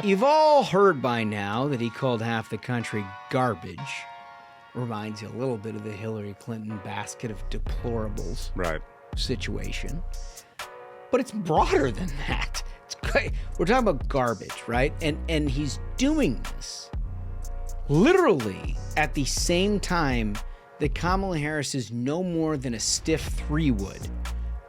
You've all heard by now that he called half the country garbage. Reminds you a little bit of the Hillary Clinton basket of deplorables situation. But it's broader than that. It's great. We're talking about garbage, right? And he's doing this literally at the same time that Kamala Harris is no more than a stiff 3-wood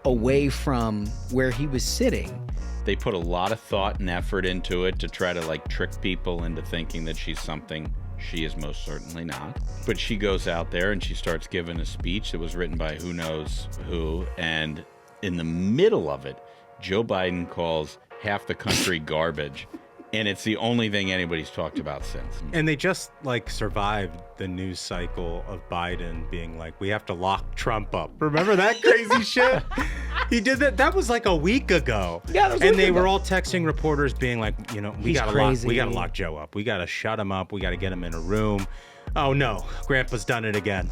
away from where he was sitting. They put a lot of thought and effort into it to try to trick people into thinking that she's something she is most certainly not. But she goes out there and she starts giving a speech that was written by who knows who. And in the middle of it, Joe Biden calls half the country garbage. And it's the only thing anybody's talked about since. And they just survived the news cycle of Biden being like, we have to lock Trump up. Remember that crazy shit? He did that. That was a week ago. Yeah, that was and they were all texting reporters being like, we gotta lock Joe up. We gotta shut him up. We gotta get him in a room. Oh no, Grandpa's done it again.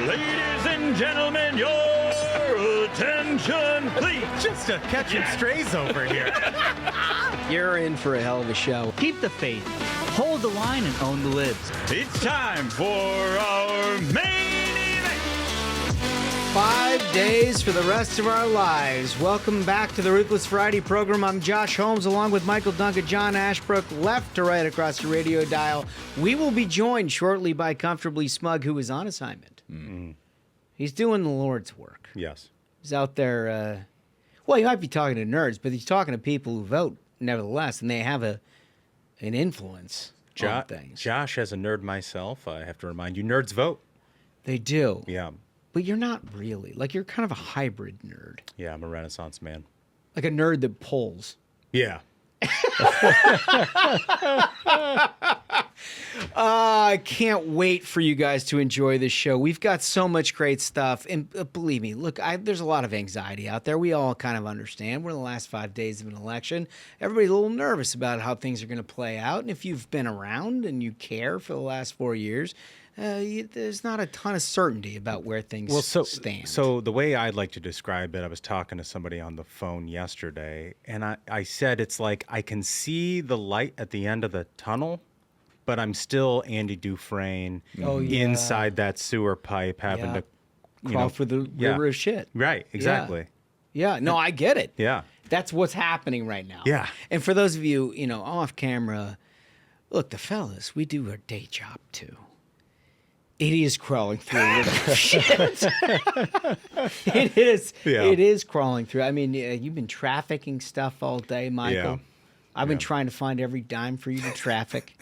Ladies and gentlemen, your attention, please. Just catching strays over here. You're in for a hell of a show. Keep the faith, hold the line, and own the libs. It's time for our main event. 5 days for the rest of our lives. Welcome back to the Ruthless Variety program. I'm Josh Holmes, along with Michael Duncan, John Ashbrook, left to right across the radio dial. We will be joined shortly by Comfortably Smug, who is on assignment. Mm-hmm. He's doing the Lord's work. Yes. He's out there, well, he might be talking to nerds, but he's talking to people who vote, nevertheless, and they have an influence on things. Josh, as a nerd myself, I have to remind you, nerds vote. They do. Yeah. But you're not really. You're kind of a hybrid nerd. Yeah, I'm a Renaissance man. Like a nerd that polls. Yeah. I can't wait for you guys to enjoy this show. We've got so much great stuff. And believe me, look, there's a lot of anxiety out there. We all kind of understand. We're in the last 5 days of an election. Everybody's a little nervous about how things are going to play out. And if you've been around and you care for the last 4 years, there's not a ton of certainty about where things stand. So the way I'd like to describe it, I was talking to somebody on the phone yesterday, and I said it's like I can see the light at the end of the tunnel, but I'm still Andy Dufresne inside that sewer pipe having to crawl for the river of shit. Right, exactly. Yeah, no, I get it. Yeah. That's what's happening right now. Yeah. And for those of you, off camera, look, the fellas, we do our day job too. It is crawling through. Shit. It is. Yeah. It is crawling through. I mean, you've been trafficking stuff all day, Michael. Yeah. I've been trying to find every dime for you to traffic.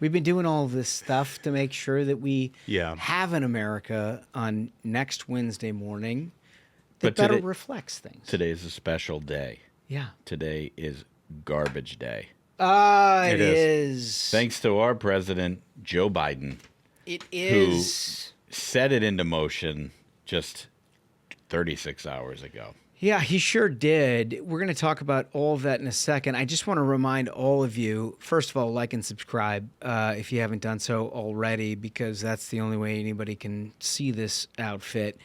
We've been doing all of this stuff to make sure that we have an America on next Wednesday morning that better reflects things. Today is a special day. Yeah. Today is garbage day. It is. Thanks to our president, Joe Biden. It is. Who set it into motion just 36 hours ago. Yeah, he sure did. We're going to talk about all of that in a second. I just want to remind all of you, first of all, like and subscribe if you haven't done so already, because that's the only way anybody can see this outfit.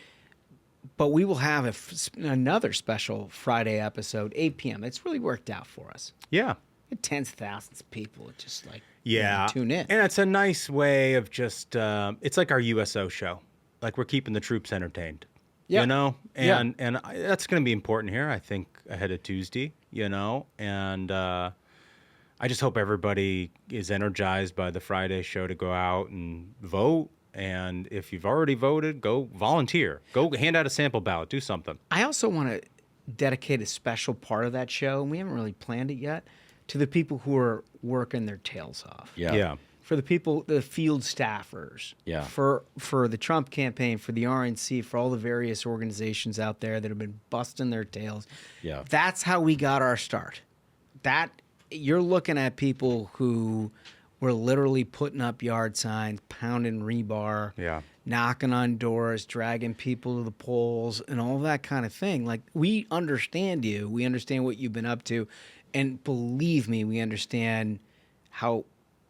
But we will have another special Friday episode, 8 p.m. It's really worked out for us. Yeah. Tens of thousands of people just tune in. And it's a nice way of just, it's like our USO show. Like we're keeping the troops entertained, And that's going to be important here, I think, ahead of Tuesday, and I just hope everybody is energized by the Friday show to go out and vote. And if you've already voted, go volunteer, go hand out a sample ballot, do something. I also want to dedicate a special part of that show, and we haven't really planned it yet, to the people who are working their tails off. Yeah. For the people, the field staffers. Yeah. For the Trump campaign, for the RNC, for all the various organizations out there that have been busting their tails. Yeah. That's how we got our start. You're looking at people who were literally putting up yard signs, pounding rebar, knocking on doors, dragging people to the polls, and all that kind of thing. Like, we understand you. We understand what you've been up to. And believe me, we understand how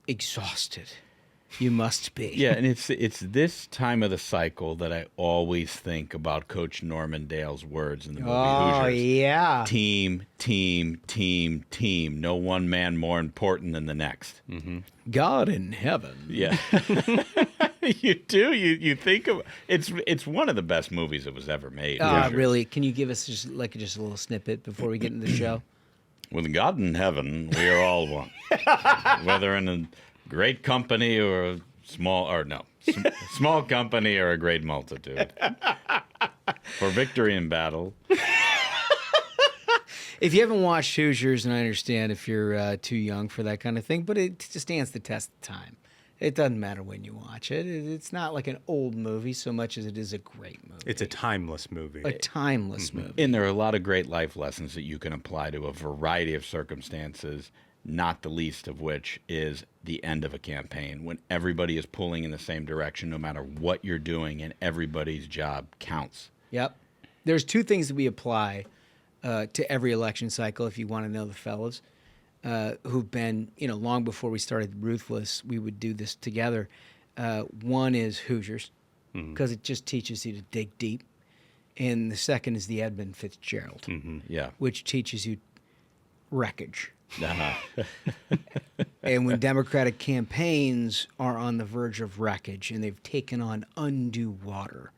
exhausted You must be. Yeah, and it's this time of the cycle that I always think about Coach Norman Dale's words in the movie Hoosiers. Yeah. Team, team, team, team. No one man more important than the next. Mm-hmm. God in heaven. Yeah. You do. You think of it's one of the best movies that was ever made. Really? Can you give us just a little snippet before we get into the show? With God in heaven, we are all one. Whether in a great company or a small company or a great multitude. For victory in battle. If you haven't watched Hoosiers, and I understand if you're too young for that kind of thing, but it just stands the test of time. It doesn't matter when you watch it. It's not like an old movie so much as it is a great movie. It's a timeless movie. A timeless movie. And there are a lot of great life lessons that you can apply to a variety of circumstances, not the least of which is the end of a campaign, when everybody is pulling in the same direction, no matter what you're doing, and everybody's job counts. Yep. There's two things that we apply to every election cycle, if you want to know the fellas who've been, long before we started Ruthless, we would do this together. One is Hoosiers, because it just teaches you to dig deep. And the second is the Edmund Fitzgerald, which teaches you wreckage. And when Democratic campaigns are on the verge of wreckage and they've taken on undue water,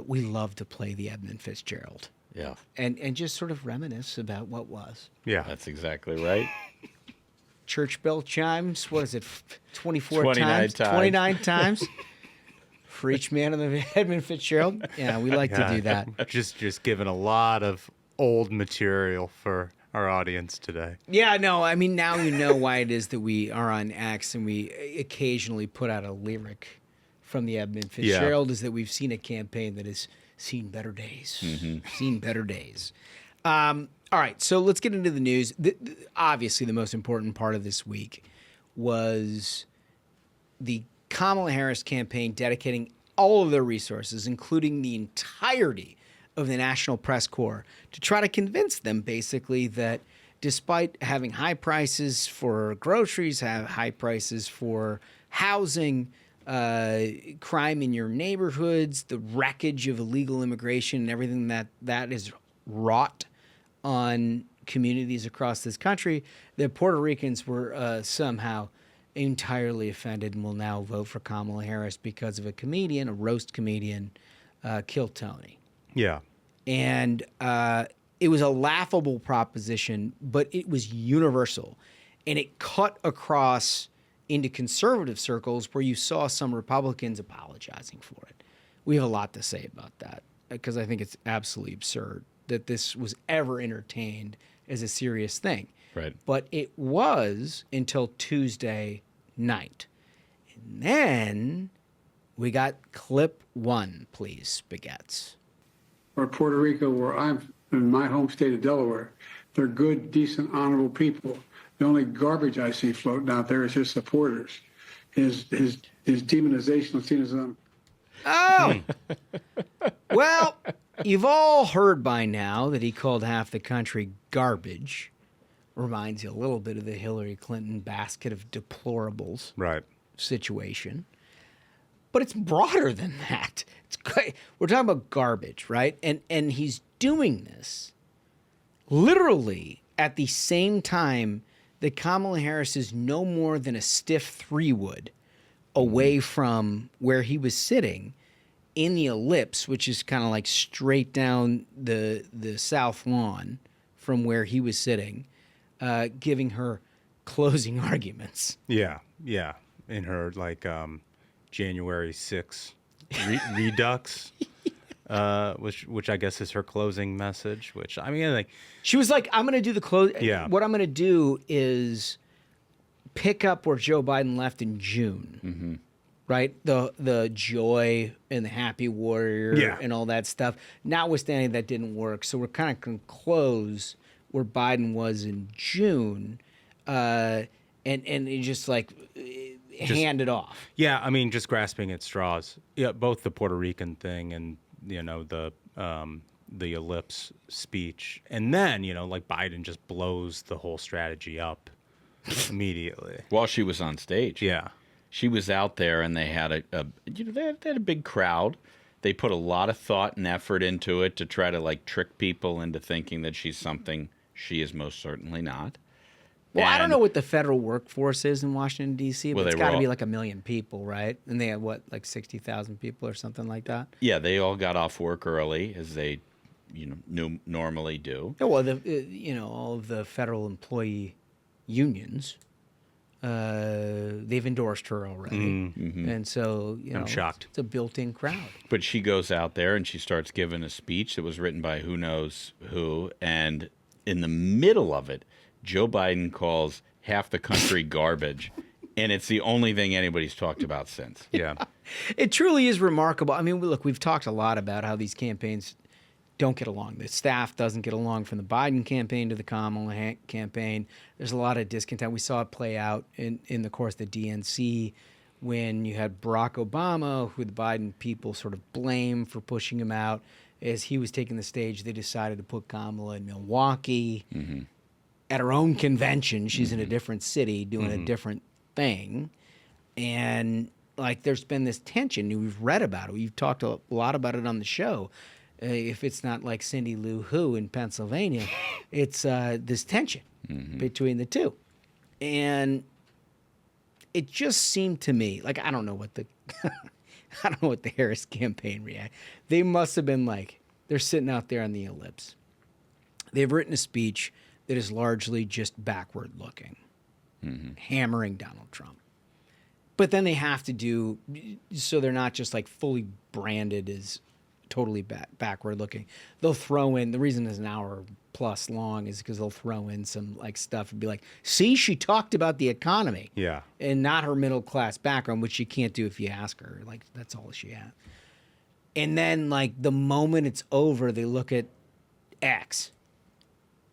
we love to play the Edmund Fitzgerald. Yeah. And just sort of reminisce about what was. Yeah. That's exactly right. Church bell chimes, what is it, 24 29 times? times. 29 times? For each man of the Edmund Fitzgerald? Yeah, we like to do that. Just giving a lot of old material for our audience today. Yeah, no, I mean, now you know why it is that we are on X and we occasionally put out a lyric from the Edmund Fitzgerald, is that we've seen a campaign that has seen better days. Seen better days. All right, so let's get into the news. Obviously, the most important part of this week was the Kamala Harris campaign dedicating all of their resources, including the entirety of the National Press Corps, to try to convince them, basically, that despite having high prices for groceries, have high prices for housing, crime in your neighborhoods, the wreckage of illegal immigration and everything that is wrought on communities across this country, that Puerto Ricans were somehow entirely offended and will now vote for Kamala Harris because of a roast comedian, Kill Tony. Yeah. And it was a laughable proposition, but it was universal. And it cut across into conservative circles where you saw some Republicans apologizing for it. We have a lot to say about that because I think it's absolutely absurd that this was ever entertained as a serious thing. Right. But it was until Tuesday night. And then we got clip one, please, Spaghetts. Or Puerto Rico, where I'm in my home state of Delaware, they're good, decent, honorable people. The only garbage I see floating out there is his supporters. His demonization of citizen. Oh! Well, you've all heard by now that he called half the country garbage. Reminds you a little bit of the Hillary Clinton basket of deplorables situation. But it's broader than that. It's great. We're talking about garbage, right? And he's doing this literally at the same time that Kamala Harris is no more than a stiff 3-wood away from where he was sitting in the ellipse, which is kind of like straight down the south lawn from where he was sitting, giving her closing arguments. Yeah. In her January 6th redux, which I guess is her closing message. Which I mean, she was like, "I'm going to do the close. Yeah. What I'm going to do is pick up where Joe Biden left in June, right? The joy and the happy warrior and all that stuff. Notwithstanding that didn't work, so we're kind of going to close where Biden was in June, and it just hand it off. Yeah, I mean, just grasping at straws. Yeah, both the Puerto Rican thing and the ellipse speech, and then Biden just blows the whole strategy up immediately While she was on stage. Yeah. She was out there, and they had they had a big crowd. They put a lot of thought and effort into it to try to like trick people into thinking that she's something she is most certainly not. Well, I don't know what the federal workforce is in Washington, D.C., but it's got to be like 1 million people, right? And they have, what, like 60,000 people or something like that? Yeah, they all got off work early, as they normally do. Yeah, well, all of the federal employee unions, they've endorsed her already. Mm-hmm. And so, I'm shocked. It's a built-in crowd. But she goes out there and she starts giving a speech that was written by who knows who, and in the middle of it, Joe Biden calls half the country garbage, and it's the only thing anybody's talked about since. Yeah. It truly is remarkable. I mean, look, we've talked a lot about how these campaigns don't get along. The staff doesn't get along from the Biden campaign to the Kamala campaign. There's a lot of discontent. We saw it play out in the course of the DNC when you had Barack Obama, who the Biden people sort of blame for pushing him out. As he was taking the stage, they decided to put Kamala in Milwaukee. Mm-hmm. At her own convention, she's in a different city doing a different thing. And, like, there's been this tension. We've read about it. We've talked a lot about it on the show. If it's not like Cindy Lou Who in Pennsylvania, it's this tension between the two. And it just seemed to me, like, I don't know what the Harris campaign react. They must have been like, they're sitting out there on the ellipse. They've written a speech that is largely just backward looking, hammering Donald Trump. But then they have to do, so they're not just like fully branded as totally backward looking. They'll throw in, the reason it's an hour plus long is because they'll throw in some like stuff and be like, see, she talked about the economy. Yeah. And not her middle class background, which she can't do if you ask her. Like, that's all she had. And then like the moment it's over, they look at X.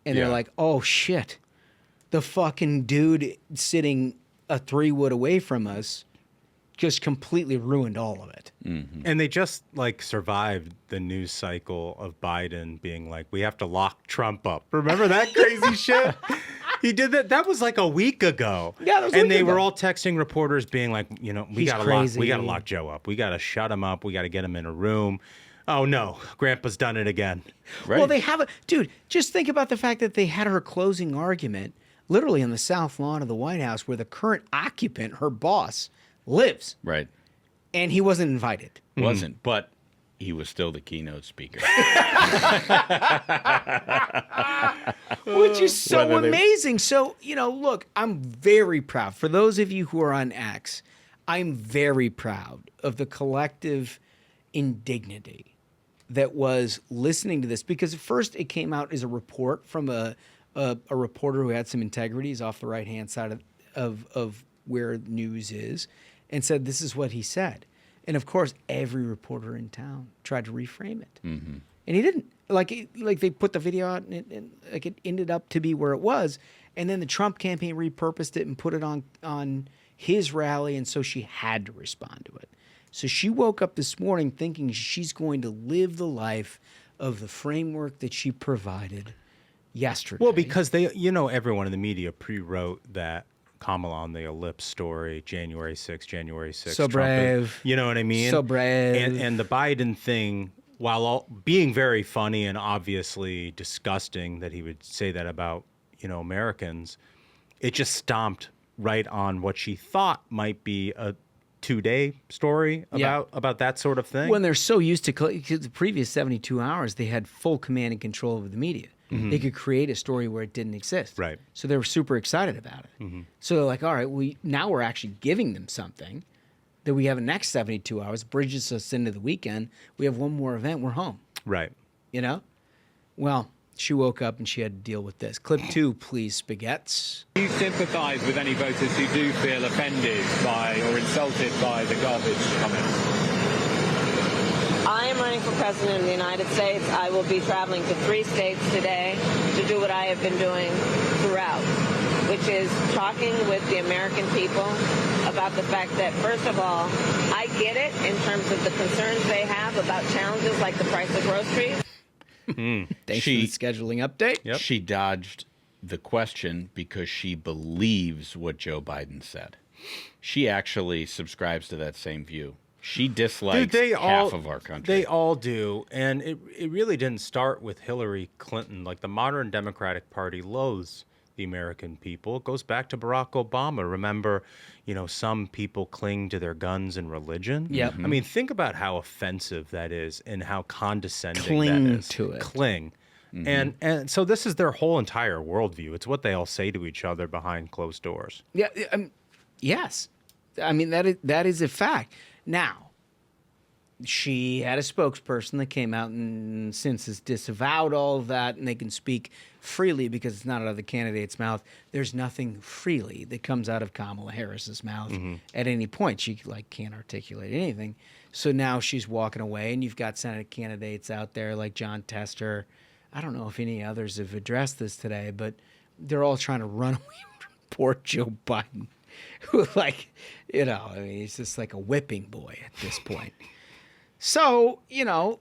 And they're like, oh, shit. The fucking dude sitting a 3-wood away from us just completely ruined all of it. Mm-hmm. And they just, like, survived the news cycle of Biden being like, we have to lock Trump up. Remember that crazy shit? He did that. That was like a week ago. Yeah, that was a week ago. And they were all texting reporters being like, we got to lock Joe up. We got to shut him up. We got to get him in a room. Oh, no. Grandpa's done it again. Right. Well, they have dude, just think about the fact that they had her closing argument literally on the south lawn of the White House where the current occupant, her boss, lives. Right. And he wasn't invited. Wasn't, but he was still the keynote speaker. Which is so amazing. So, look, I'm very proud. For those of you who are on X, I'm very proud of the collective indignity that was listening to this, because at first it came out as a report from a reporter who had some integrities off the right-hand side of where news is, and said, this is what he said. And of course, every reporter in town tried to reframe it. Mm-hmm. And he didn't. Like they put the video out and like it ended up to be where it was. And then the Trump campaign repurposed it and put it on his rally, and so she had to respond to it. So she woke up this morning thinking she's going to live the life of the framework that she provided yesterday. Well, because everyone in the media pre-wrote that Kamala on the ellipse story, January 6th. So brave. You know what I mean? So brave. And the Biden thing, while being very funny and obviously disgusting that he would say that about, Americans, it just stomped right on what she thought might be a 2-day story about that sort of thing. When they're so used to the previous 72 hours, they had full command and control over the media. Mm-hmm. They could create a story where it didn't exist. Right. So they were super excited about it. Mm-hmm. So they're like, all right, we're actually giving them something that we have in the next 72 hours, bridges us into the weekend. We have one more event, we're home. Right. Well, she woke up and she had to deal with this. Clip 2, please, Spaghetts. Do you sympathise with any voters who do feel offended by or insulted by the garbage comments? I am running for president of the United States. I will be traveling to 3 states today to do what I have been doing throughout, which is talking with the American people about the fact that, first of all, I get it in terms of the concerns they have about challenges like the price of groceries. Thanks for the scheduling update. Yep. She dodged the question because she believes what Joe Biden said. she actually subscribes to that same view. She dislikes half of our country. They all do. And it really didn't start with Hillary Clinton. Like, the modern Democratic Party loathes the American people. It goes back to Barack Obama. Remember, some people cling to their guns and religion. Yep. I mean, think about how offensive that is and how condescending Cling that is. to it. Cling. And so this is their whole entire worldview. It's what they all say to each other behind closed doors. Yeah. Yes. I mean, that is a fact. Now, she had a spokesperson that came out and since has disavowed all of that, and they can speak freely because it's not out of the candidate's mouth. There's nothing freely that comes out of Kamala Harris's mouth at any point. She can't articulate anything. So now she's walking away, and you've got Senate candidates out there like John Tester. I don't know if any others have addressed this today, but they're all trying to run away from poor Joe Biden. Who, he's just like a whipping boy at this point. So,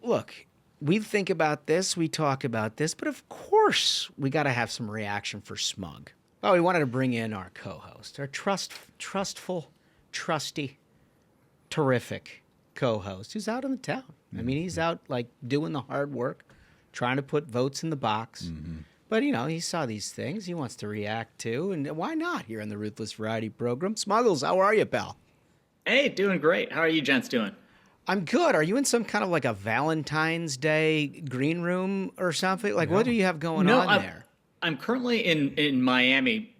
look, we think about this, we talk about this, but of course we got to have some reaction for Smug. Well, we wanted to bring in our co-host, our trustful, trusty, terrific co-host who's out in the town. I mean, he's out, doing the hard work, trying to put votes in the box. Mm-hmm. But, he saw these things. He wants to react to. And why not here on the Ruthless Variety Program? Smuggles, how are you, pal? Hey, doing great. How are you gents doing? I'm good. Are you in some kind of a Valentine's Day green room or something? What do you have going on there? I'm currently in Miami.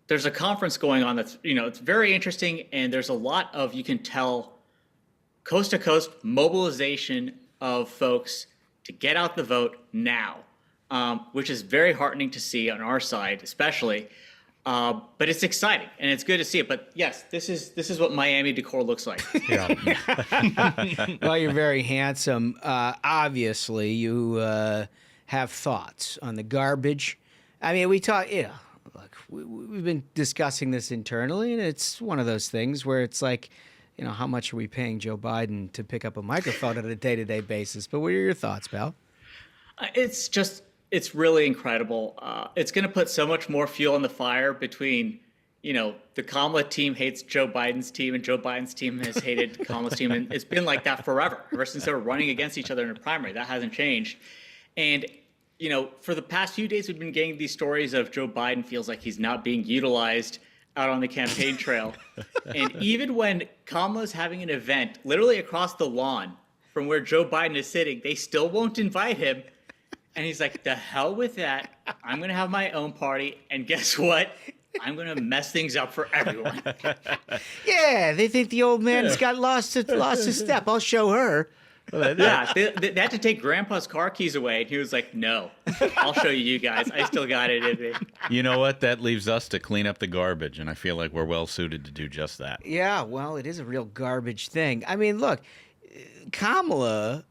There's a conference going on that's, it's very interesting. And there's a lot of, you can tell, coast to coast mobilization of folks to get out the vote now. Which is very heartening to see on our side, especially. But it's exciting and it's good to see it. But yes, this is what Miami decor looks like. Yeah. Well, you're very handsome. Obviously, you have thoughts on the garbage. I mean, we talk. Look, we've been discussing this internally, and it's one of those things where it's how much are we paying Joe Biden to pick up a microphone on a day-to-day basis? But what are your thoughts, pal? It's really incredible. It's going to put so much more fuel on the fire between, the Kamala team hates Joe Biden's team and Joe Biden's team has hated Kamala's team. And it's been like that forever, ever since they were running against each other in a primary. That hasn't changed. And, for the past few days, we've been getting these stories of Joe Biden feels like he's not being utilized out on the campaign trail. And even when Kamala's having an event literally across the lawn from where Joe Biden is sitting, they still won't invite him. And he's like, the hell with that. I'm going to have my own party. And guess what? I'm going to mess things up for everyone. Yeah, they think the old man's got lost his step. I'll show her. Yeah, they had to take Grandpa's car keys away. And he was like, no, I'll show you guys. I still got it in me. You know what? That leaves us to clean up the garbage. And I feel like we're well suited to do just that. Yeah, well, it is a real garbage thing. I mean, look, Kamala...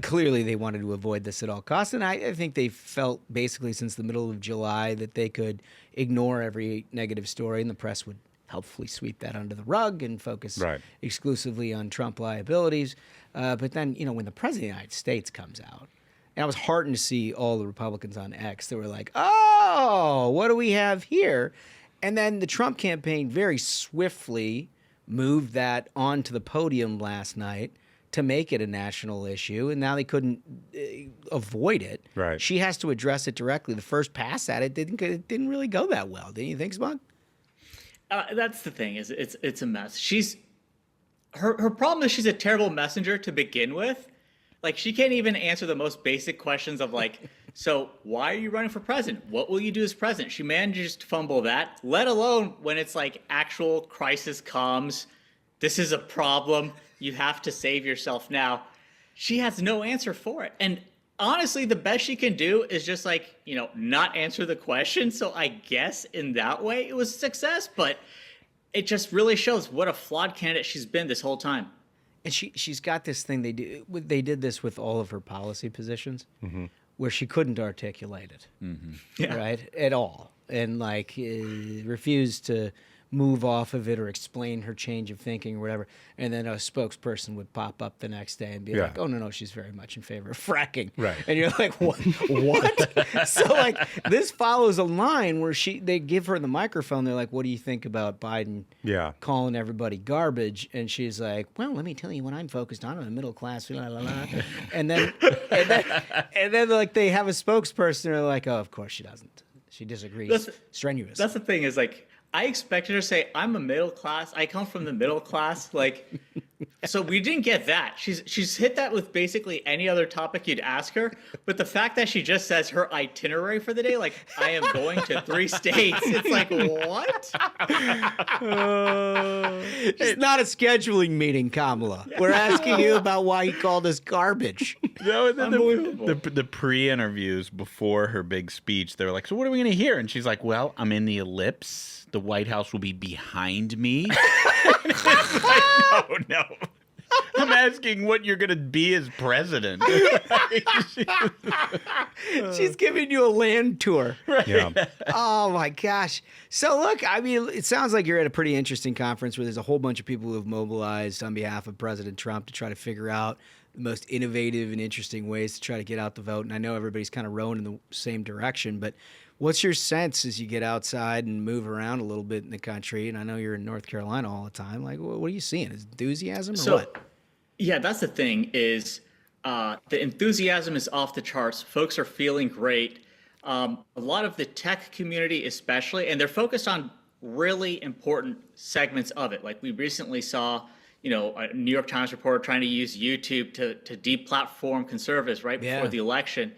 Clearly, they wanted to avoid this at all costs, and I think they felt basically since the middle of July that they could ignore every negative story, and the press would helpfully sweep that under the rug and focus exclusively on Trump liabilities. But then, when the President of the United States comes out, and I was heartened to see all the Republicans on X that were like, oh, what do we have here? And then the Trump campaign very swiftly moved that onto the podium last night to make it a national issue, and now they couldn't avoid it. Right. She has to address it directly. The first pass at it didn't really go that well. Didn't you think, Smug? That's the thing, is it's a mess. Her problem is she's a terrible messenger to begin with. She can't even answer the most basic questions of so why are you running for president? What will you do as president? She manages to fumble that, let alone when it's actual crisis comes. This is a problem. You have to save yourself now. She has no answer for it. And honestly, the best she can do is just not answer the question. So I guess in that way it was a success, but it just really shows what a flawed candidate she's been this whole time. And she's got this thing they did this with all of her policy positions where she couldn't articulate it, right, at all. And refused to move off of it or explain her change of thinking or whatever. And then a spokesperson would pop up the next day and be like, oh, no, she's very much in favor of fracking. Right. And you're like, what? So, like, this follows a line where they give her the microphone. They're like, what do you think about Biden calling everybody garbage? And she's like, well, let me tell you what I'm focused on. I'm a middle class, la, la, la. And then like, they have a spokesperson. They're like, oh, of course she doesn't. She disagrees strenuously. That's the thing is, like, I expected her to say, I'm a middle class. I come from the middle class. Like, so we didn't get that. She's hit that with basically any other topic you'd ask her. But the fact that she just says her itinerary for the day, like, I am going to 3 states. It's like, what? It's not a scheduling meeting, Kamala. We're asking you about why you called us garbage. No, the pre-interviews before her big speech, they were like, so what are we going to hear? And she's like, well, I'm in the ellipse. The White House will be behind me. It's like, oh, no. I'm asking what you're going to be as president. She's giving you a land tour. Right. Yeah. Oh, my gosh. So, look, I mean, it sounds like you're at a pretty interesting conference where there's a whole bunch of people who have mobilized on behalf of President Trump to try to figure out the most innovative and interesting ways to try to get out the vote. And I know everybody's kind of rowing in the same direction, but what's your sense as you get outside and move around a little bit in the country? And I know you're in North Carolina all the time. Like, what are you seeing? Is enthusiasm or what? Yeah, that's the thing is the enthusiasm is off the charts. Folks are feeling great. A lot of the tech community especially, and they're focused on really important segments of it. Like we recently saw, a New York Times reporter trying to use YouTube to deplatform conservatives right before the election.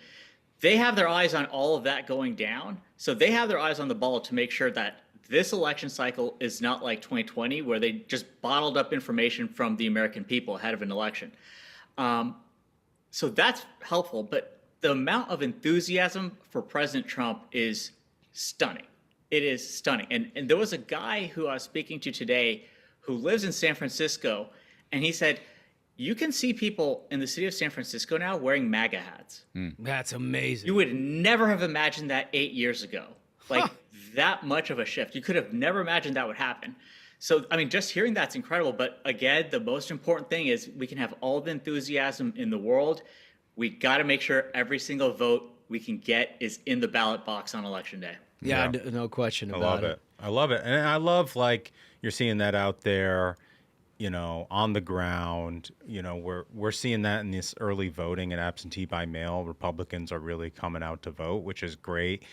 They have their eyes on all of that going down. So they have their eyes on the ball to make sure that this election cycle is not like 2020, where they just bottled up information from the American people ahead of an election. So that's helpful. But the amount of enthusiasm for President Trump is stunning. It is stunning. And there was a guy who I was speaking to today who lives in San Francisco, and he said, you can see people in the city of San Francisco now wearing MAGA hats. That's amazing. You would never have imagined that 8 years ago. Like that much of a shift. You could have never imagined that would happen. So, I mean, just hearing that's incredible. But again, the most important thing is we can have all the enthusiasm in the world. We got to make sure every single vote we can get is in the ballot box on election day. Yeah. No question about it. I love it. And I love, like, you're seeing that out there, on the ground. We're seeing that in this early voting and absentee by mail. Republicans are really coming out to vote, which is great.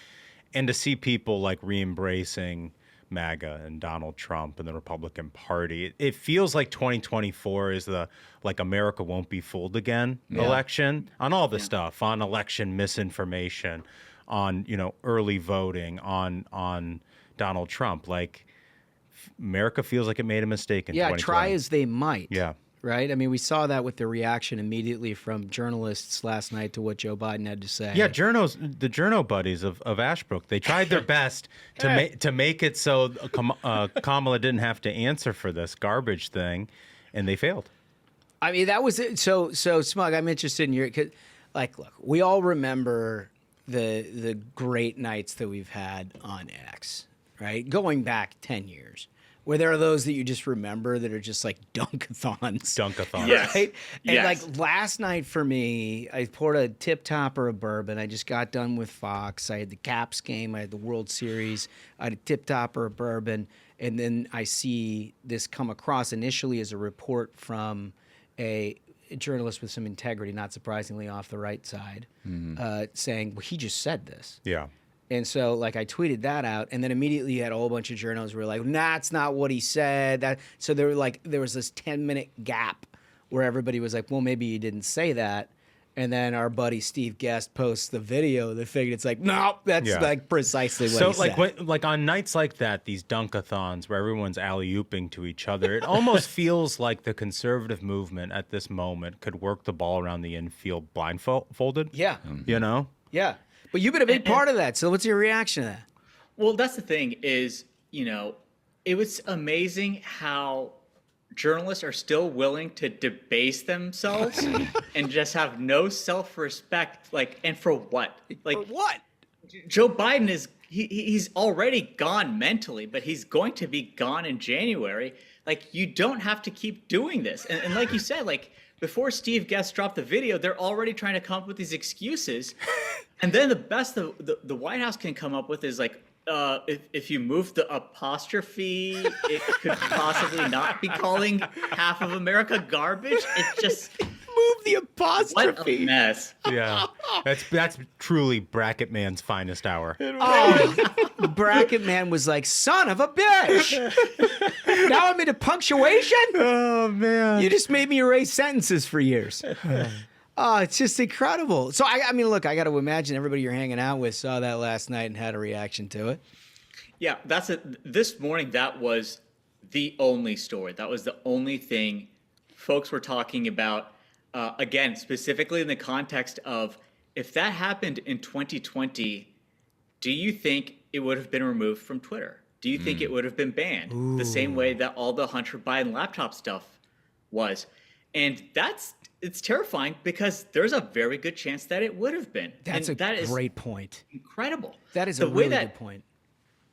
And to see people like re-embracing MAGA and Donald Trump and the Republican Party, it feels like 2024 is the America won't be fooled again election on all the stuff, on election misinformation, on early voting, on Donald Trump. Like America feels like it made a mistake in 2020. Try as they might. Yeah. Right? I mean, we saw that with the reaction immediately from journalists last night to what Joe Biden had to say. Yeah, the journo buddies of Ashbrook, they tried their best to make it so Kamala didn't have to answer for this garbage thing, and they failed. I mean, that was it. So Smug, I'm interested in your, look, we all remember the great nights that we've had on X, right? Going back 10 years. Where there are those that you just remember that are just like dunkathons. Yes. Right? And yes. like last night for me, I poured a tip topper of bourbon. I just got done with Fox. I had the Caps game. I had the World Series. I had a tip topper of bourbon. And then I see this come across initially as a report from a journalist with some integrity, not surprisingly off the right side, saying, well, he just said this. Yeah. And so, like, I tweeted that out, and then immediately you had a whole bunch of journalists who were like, nah, that's not what he said. So there was this 10-minute gap where everybody was like, well, maybe he didn't say that. And then our buddy Steve Guest posts the video that figured it's like, no, that's like precisely what he said. So, like on nights like that, these dunkathons where everyone's alley-ooping to each other, it almost feels like the conservative movement at this moment could work the ball around the infield blindfolded. Yeah. Yeah. But you've been a big part of that. So what's your reaction to that? Well, that's the thing is, it was amazing how journalists are still willing to debase themselves and just have no self-respect. And for what? For what? Joe Biden is he's already gone mentally, but he's going to be gone in January. Like, you don't have to keep doing this. And like you said, like, before Steve Guest dropped the video, they're already trying to come up with these excuses. And then the best the White House can come up with is like, if you move the apostrophe, it could possibly not be calling half of America garbage. It just move the apostrophe. What a mess. Yeah, that's truly Bracket Man's finest hour. Bracket Man was like, son of a bitch. Now I'm into punctuation? Oh, man. You just made me erase sentences for years. Oh, it's just incredible. So, I mean, look, I got to imagine everybody you're hanging out with saw that last night and had a reaction to it. Yeah, that's it. This morning, that was the only story. That was the only thing folks were talking about. Again, specifically in the context of, if that happened in 2020, do you think it would have been removed from Twitter? Do you think it would have been banned? Ooh. The same way that all the Hunter Biden laptop stuff was? And it's terrifying, because there's a very good chance that it would have been. That's a great point. Incredible. That is a really good point.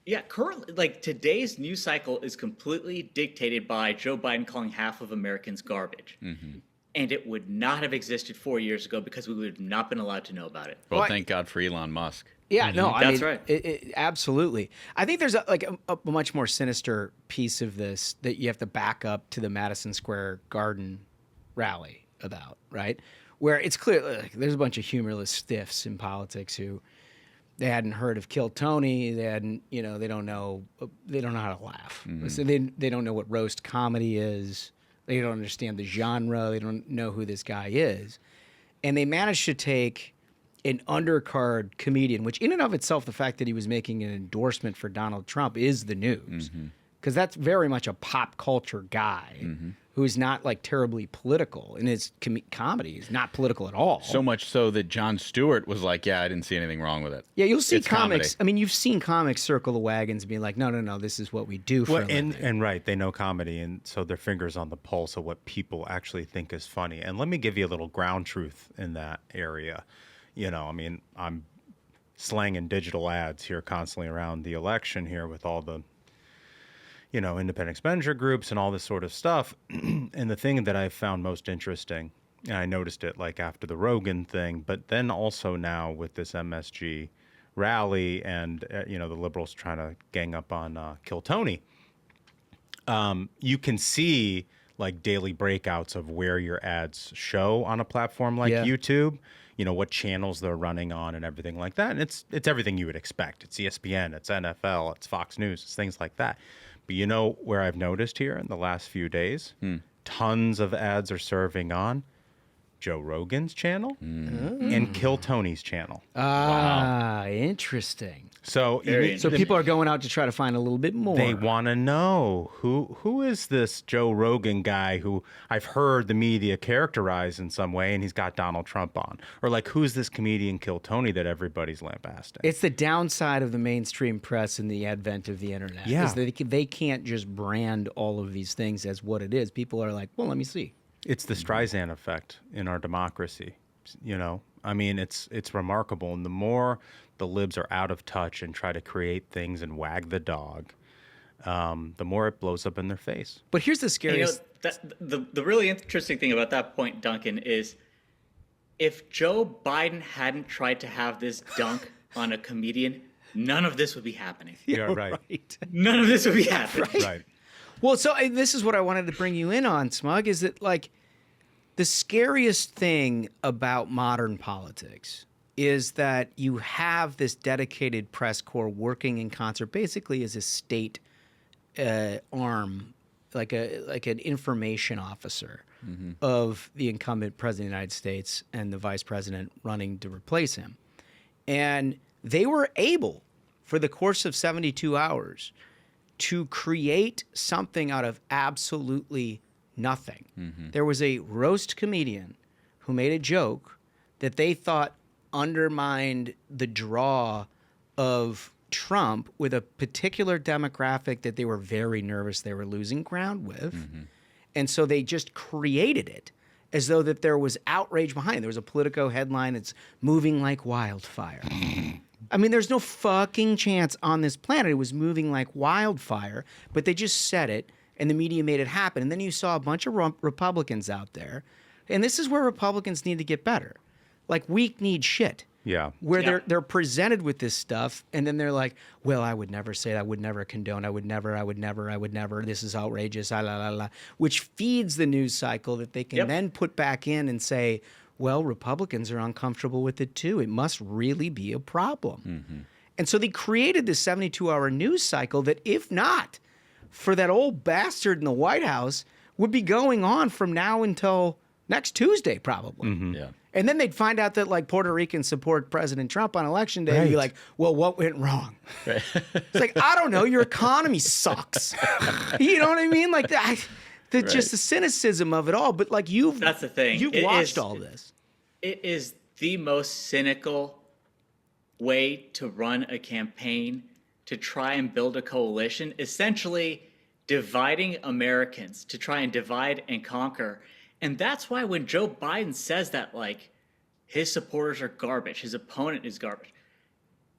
Yeah, currently, like, today's news cycle is completely dictated by Joe Biden calling half of Americans garbage. Mm-hmm. And it would not have existed 4 years ago, because we would have not been allowed to know about it. Well, thank God for Elon Musk. Yeah, no, I That's mean, right. Absolutely. I think there's a much more sinister piece of this that you have to back up to the Madison Square Garden rally about, right? Where it's clear, like, there's a bunch of humorless stiffs in politics who they hadn't heard of Kill Tony. They hadn't, they don't know how to laugh. Mm-hmm. So they don't know what roast comedy is. They don't understand the genre. They don't know who this guy is. And they managed to take an undercard comedian, which in and of itself, the fact that he was making an endorsement for Donald Trump is the news. Because that's very much a pop culture guy who is not like terribly political. And his comedy is not political at all. So much so that Jon Stewart was like, yeah, I didn't see anything wrong with it. Yeah, you'll see it's comics. Comedy. I mean, you've seen comics circle the wagons being like, no, this is what we do for a living. And right, they know comedy, and so their fingers on the pulse of what people actually think is funny. And let me give you a little ground truth in that area. I mean, I'm slanging digital ads here constantly around the election here with all the, independent expenditure groups and all this sort of stuff. And the thing that I found most interesting, and I noticed it like after the Rogan thing, but then also now with this MSG rally and, the liberals trying to gang up on Kill Tony, you can see like daily breakouts of where your ads show on a platform like YouTube. What channels they're running on and everything like that. And it's everything you would expect. It's ESPN, it's NFL, it's Fox News, it's things like that. But where I've noticed here in the last few days, tons of ads are serving on Joe Rogan's channel and Kill Tony's channel. Wow. Interesting. So people are going out to try to find a little bit more. They want to know who is this Joe Rogan guy who I've heard the media characterize in some way, and he's got Donald Trump on, or like who's this comedian Kill Tony that everybody's lambasting? It's the downside of the mainstream press and the advent of the internet. Yeah, is that they can't just brand all of these things as what it is. People are like, well, let me see. It's the Streisand effect in our democracy. I mean, it's remarkable, and the more the libs are out of touch and try to create things and wag the dog, the more it blows up in their face. But here's the scariest. The really interesting thing about that point, Duncan, is if Joe Biden hadn't tried to have this dunk on a comedian, none of this would be happening. Yeah, right. None of this would be happening. Right. Well, so this is what I wanted to bring you in on, Smug, is that like the scariest thing about modern politics is that you have this dedicated press corps working in concert, basically as a state arm, like an information officer of the incumbent president of the United States and the vice president running to replace him. And they were able, for the course of 72 hours, to create something out of absolutely nothing. There was a roast comedian who made a joke that they thought undermined the draw of Trump with a particular demographic that they were very nervous they were losing ground with. And so they just created it as though that there was outrage behind it. There was a Politico headline, it's moving like wildfire. I mean, there's no fucking chance on this planet. It was moving like wildfire, but they just said it, and the media made it happen. And then you saw a bunch of Republicans out there, and this is where Republicans need to get better. Like, weak need shit. Yeah. Where they're presented with this stuff, and then they're like, well, I would never say that, I would never condone, I would never, this is outrageous, la, la, la, which feeds the news cycle that they can then put back in and say, well, Republicans are uncomfortable with it too. It must really be a problem. Mm-hmm. And so they created this 72-hour news cycle that, if not for that old bastard in the White House, would be going on from now until next Tuesday, probably. Mm-hmm. Yeah. And then they'd find out that, like, Puerto Ricans support President Trump on Election Day and be like, well, what went wrong? Right. It's like, I don't know. Your economy sucks. You know what I mean? Like, just the cynicism of it all. But, like, that's the thing. You've watched all this. It is the most cynical way to run a campaign, to try and build a coalition, essentially dividing Americans, to try and divide and conquer. And that's why when Joe Biden says that, like, his supporters are garbage, his opponent is garbage,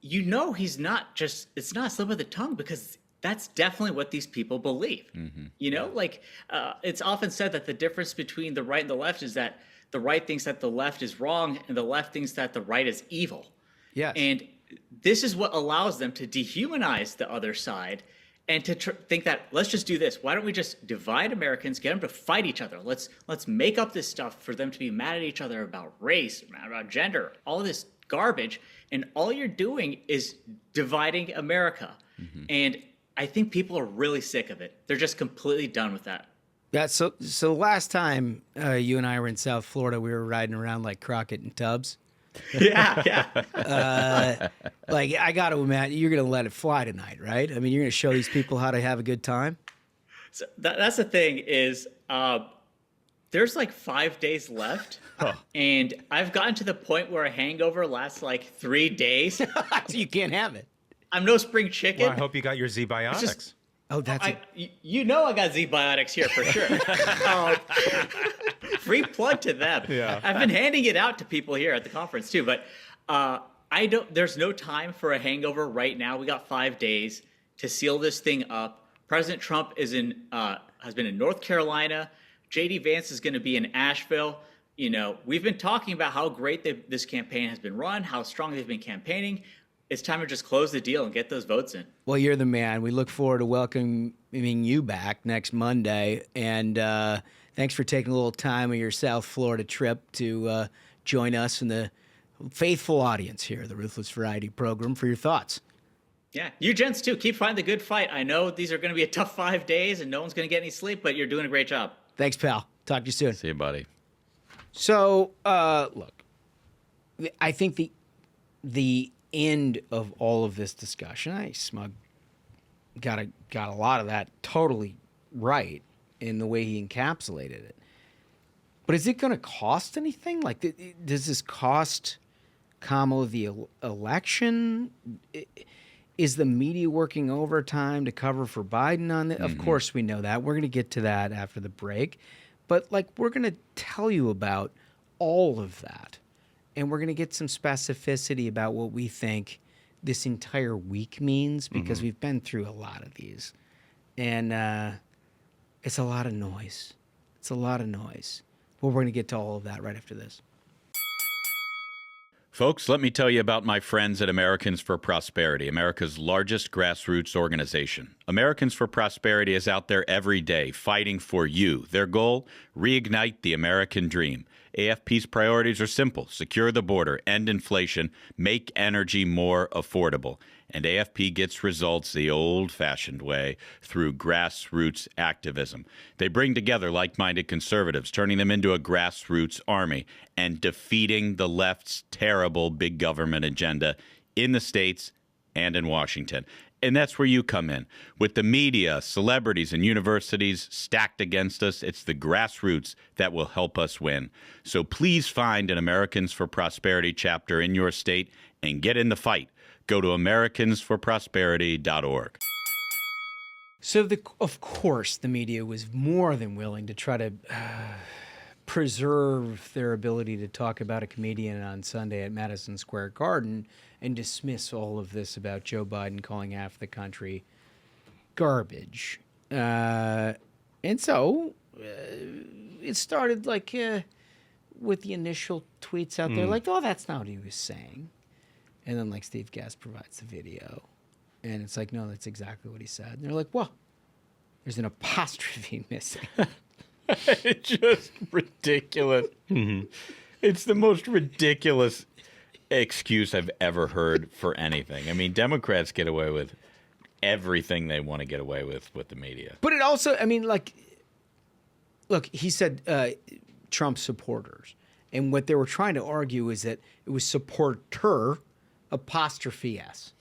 you know he's not just, it's not a slip of the tongue, because that's definitely what these people believe. Mm-hmm. You know, like, it's often said that the difference between the right and the left is that the right thinks that the left is wrong and the left thinks that the right is evil. Yes. And this is what allows them to dehumanize the other side and to think that, let's just do this. Why don't we just divide Americans, get them to fight each other? Let's make up this stuff for them to be mad at each other about race, about gender, all this garbage. And all you're doing is dividing America. Mm-hmm. And I think people are really sick of it. They're just completely done with that. Yeah, so last time you and I were in South Florida, we were riding around like Crockett and Tubbs. Yeah. Like, I got to imagine you're going to let it fly tonight, right? I mean, you're going to show these people how to have a good time? So that's the thing is there's like 5 days left, and I've gotten to the point where a hangover lasts like 3 days. So you can't have it. I'm no spring chicken. Well, I hope you got your Z-Biotics. You know I got Z-Biotics here for sure. Free plug to them. Yeah. I've been handing it out to people here at the conference too, but there's no time for a hangover right now. We got 5 days to seal this thing up. President Trump has been in North Carolina. J.D. Vance is going to be in Asheville. You know, we've been talking about how great this campaign has been run, how strong they've been campaigning. It's time to just close the deal and get those votes in. Well, you're the man. We look forward to welcoming you back next Monday. And thanks for taking a little time of your South Florida trip to join us and the faithful audience here, the Ruthless Variety Program, for your thoughts. Yeah, you gents too. Keep fighting the good fight. I know these are going to be a tough 5 days and no one's going to get any sleep, but you're doing a great job. Thanks, pal. Talk to you soon. See you, buddy. So, look, I think the end of all of this discussion, Smug got a lot of that totally right in the way he encapsulated it. But is it going to cost anything? Like, does this cost Kamala the election? Is the media working overtime to cover for Biden on this? Mm-hmm. Of course we know that. We're going to get to that after the break. But, like, we're going to tell you about all of that. And we're going to get some specificity about what we think this entire week means, because we've been through a lot of these. And it's a lot of noise. It's a lot of noise. Well, we're going to get to all of that right after this. Folks, let me tell you about my friends at Americans for Prosperity, America's largest grassroots organization. Americans for Prosperity is out there every day fighting for you. Their goal? Reignite the American dream. AFP's priorities are simple: secure the border, end inflation, make energy more affordable. And AFP gets results the old-fashioned way, through grassroots activism. They bring together like-minded conservatives, turning them into a grassroots army, and defeating the left's terrible big government agenda in the states and in Washington. And that's where you come in. With the media, celebrities, and universities stacked against us, it's the grassroots that will help us win. So please find an Americans for Prosperity chapter in your state and get in the fight. Go to americansforprosperity.org. So, of course, the media was more than willing to try to preserve their ability to talk about a comedian on Sunday at Madison Square Garden and dismiss all of this about Joe Biden calling half the country garbage. And so it started like with the initial tweets out there, like, oh, that's not what he was saying. And then like Steve Guest provides the video. And it's like, no, that's exactly what he said. And they're like, well, there's an apostrophe missing. It's just ridiculous. It's the most ridiculous excuse I've ever heard for anything. I mean, Democrats get away with everything they want to get away with the media. But it also, I mean, like, look, he said Trump supporters. And what they were trying to argue is that it was supporter, apostrophe S,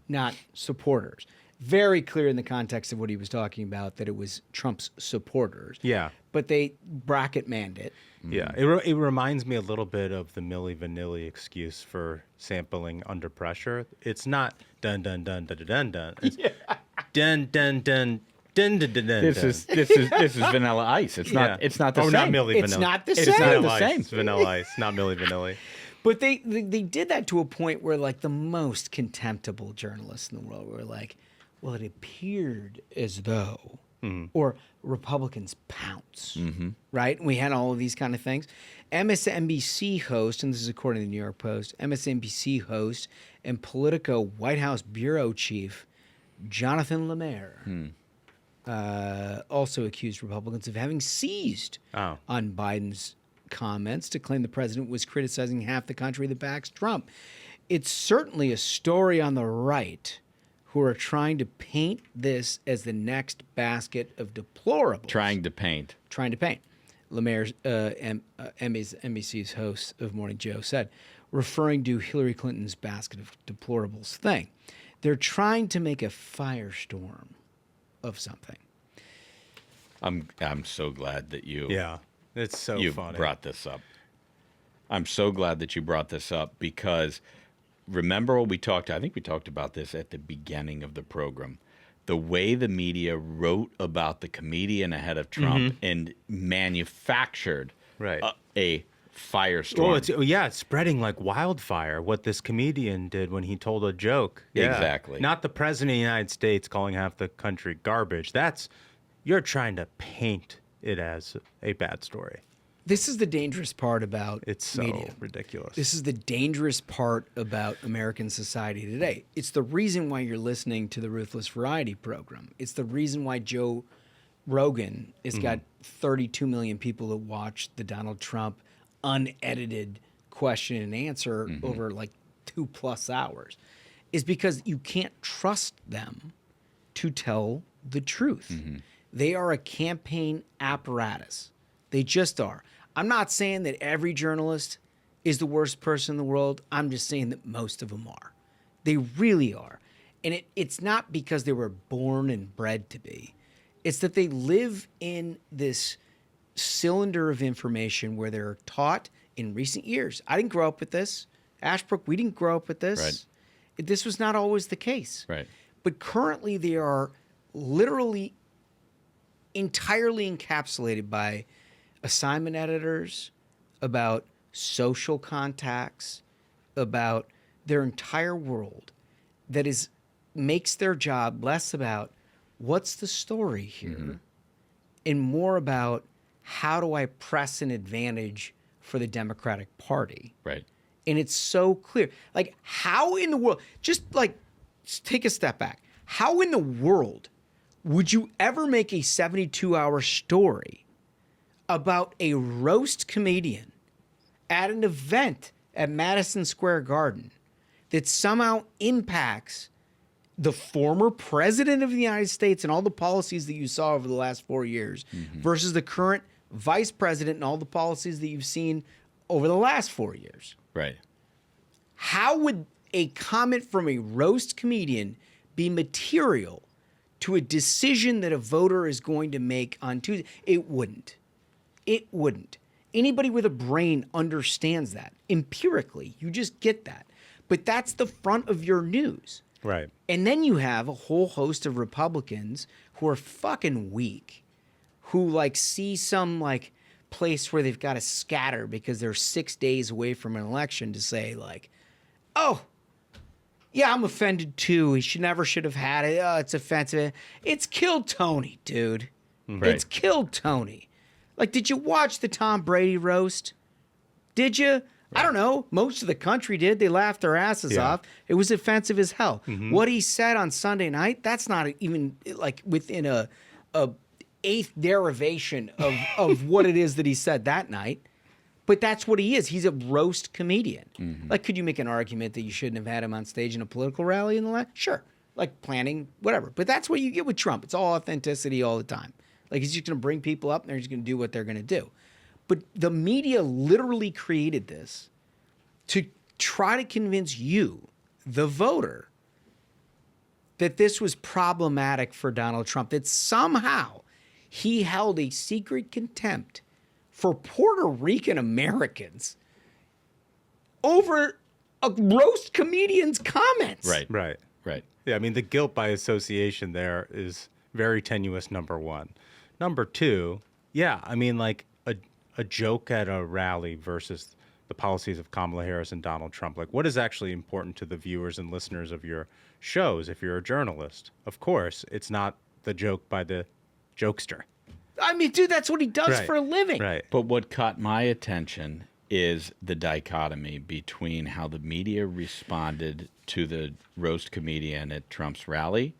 not supporters. Very clear in the context of what he was talking about that it was Trump's supporters. Yeah. But they bracket manned it. Yeah. It reminds me a little bit of the Milli Vanilli excuse for sampling under pressure. It's not dun dun dun dun dun dun. It's dun dun dun dun dun dun dun. This is Vanilla Ice. It's not the same. Not Milli Vanilli. It's not the same. It's not the same. It's Vanilla Ice, not Milli Vanilli. But they did that to a point where like the most contemptible journalists in the world were like, well, it appeared as though, or Republicans pounce, right? And we had all of these kind of things. MSNBC host, and this is according to the New York Post, MSNBC host and Politico White House bureau chief Jonathan Lemaire also accused Republicans of having seized on Biden's comments to claim the president was criticizing half the country that backs Trump. It's certainly a story on the right who are trying to paint this as the next basket of deplorables. Trying to paint. Lemaire's, NBC's host of Morning Joe, said, referring to Hillary Clinton's basket of deplorables thing. They're trying to make a firestorm of something. I'm so glad that you it's so you funny. Brought this up. I'm so glad that you brought this up because remember what we talked. I think we talked about this at the beginning of the program. The way the media wrote about the comedian ahead of Trump and manufactured a firestorm. Well, it's spreading like wildfire. What this comedian did when he told a joke. Yeah. Exactly. Not the president of the United States calling half the country garbage. You're trying to paint it as a bad story. This is the dangerous part about it's so media. Ridiculous. This is the dangerous part about American society today. It's the reason why you're listening to the Ruthless Variety program. It's the reason why Joe Rogan has got 32 million people that watch the Donald Trump unedited question and answer over like 2+ hours. Is because you can't trust them to tell the truth. They are a campaign apparatus. They just are. I'm not saying that every journalist is the worst person in the world. I'm just saying that most of them are. They really are. And it's not because they were born and bred to be. It's that they live in this cylinder of information where they're taught in recent years. I didn't grow up with this. Ashbrook, we didn't grow up with this. Right. This was not always the case. Right. But currently they are literally entirely encapsulated by assignment editors, about social contacts, about their entire world that makes their job less about what's the story here and more about how do I press an advantage for the Democratic Party. Right. And it's so clear. Like, how in the world, just take a step back. How in the world would you ever make a 72-hour story about a roast comedian at an event at Madison Square Garden that somehow impacts the former president of the United States and all the policies that you saw over the last 4 years versus the current vice president and all the policies that you've seen over the last 4 years? Right. How would a comment from a roast comedian be material to a decision that a voter is going to make on Tuesday? It wouldn't. It wouldn't. Anybody with a brain understands that. Empirically, you just get that. But that's the front of your news. Right. And then you have a whole host of Republicans who are fucking weak, who see some place where they've got to scatter because they're 6 days away from an election to say oh, Yeah, I'm offended too. He never should have had it. Oh, it's offensive. It's killed Tony, dude. Right. It's killed Tony. Like, did you watch the Tom Brady roast? Did you? Right. I don't know. Most of the country did. They laughed their asses off. It was offensive as hell. Mm-hmm. What he said on Sunday night, that's not even like within a eighth derivation of what it is that he said that night. But that's what he is. He's a roast comedian. Mm-hmm. Like, could you make an argument that you shouldn't have had him on stage in a political rally in the last? Sure. Like planning, whatever. But that's what you get with Trump. It's all authenticity all the time. Like, he's just going to bring people up and they're just going to do what they're going to do. But the media literally created this to try to convince you, the voter, that this was problematic for Donald Trump, that somehow he held a secret contempt for Puerto Rican Americans over a roast comedian's comments. Right. Yeah, I mean, the guilt by association there is very tenuous, number one. Number two, yeah, I mean, like a joke at a rally versus the policies of Kamala Harris and Donald Trump. Like, what is actually important to the viewers and listeners of your shows if you're a journalist? Of course, it's not the joke by the jokester. I mean, dude, that's what he does for a living. Right. But what caught my attention is the dichotomy between how the media responded to the roast comedian at Trump's rally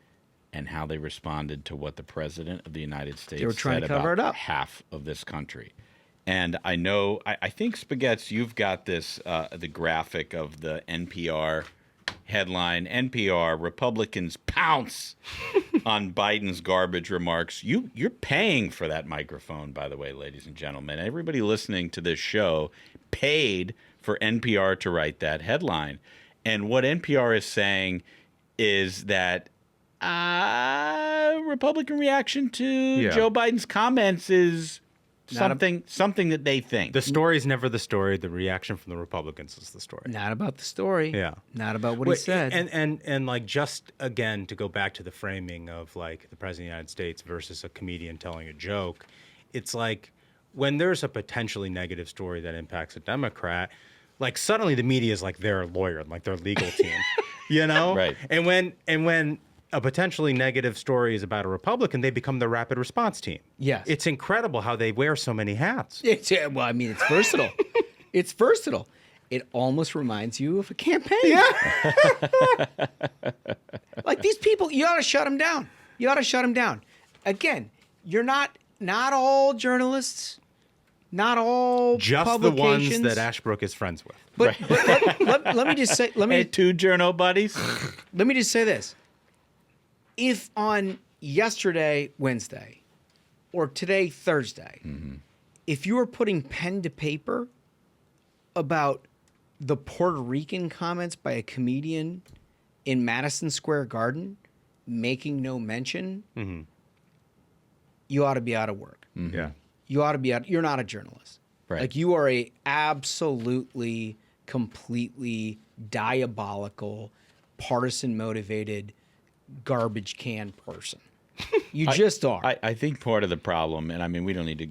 and how they responded to what the president of the United States said about half of this country. And I know, I think, Spaghettis, you've got this, the graphic of the NPR headline, NPR, Republicans pounce on Biden's garbage remarks. You're paying for that microphone, by the way, ladies and gentlemen. Everybody listening to this show paid for NPR to write that headline. And what NPR is saying is that Republican reaction to Joe Biden's comments is something that they think. The story's never the story. The reaction from the Republicans is the story. Not about the story. Yeah. Not about what he said. And like, just again, to go back to the framing of like the President of the United States versus a comedian telling a joke, it's like when there's a potentially negative story that impacts a Democrat, like suddenly the media is like their lawyer, like their legal team, you know? Right. And when a potentially negative story is about a Republican, they become the rapid response team. Yes. It's incredible how they wear so many hats. Well, I mean, it's versatile. It's versatile. It almost reminds you of a campaign. Yeah. Like, these people, you ought to shut them down. You ought to shut them down. Again, you're not all journalists, not all just publications. the ones that Ashbrook is friends with. But let me just say, Hey, two journo buddies. Let me just say this. If on yesterday, Wednesday, or today, Thursday, if you were putting pen to paper about the Puerto Rican comments by a comedian in Madison Square Garden making no mention, you ought to be out of work. Mm-hmm. Yeah. You ought to be out. You're not a journalist. Right. Like, you are a absolutely, completely diabolical, partisan motivated garbage can person. You just are. I think part of the problem, and I mean, we don't need to.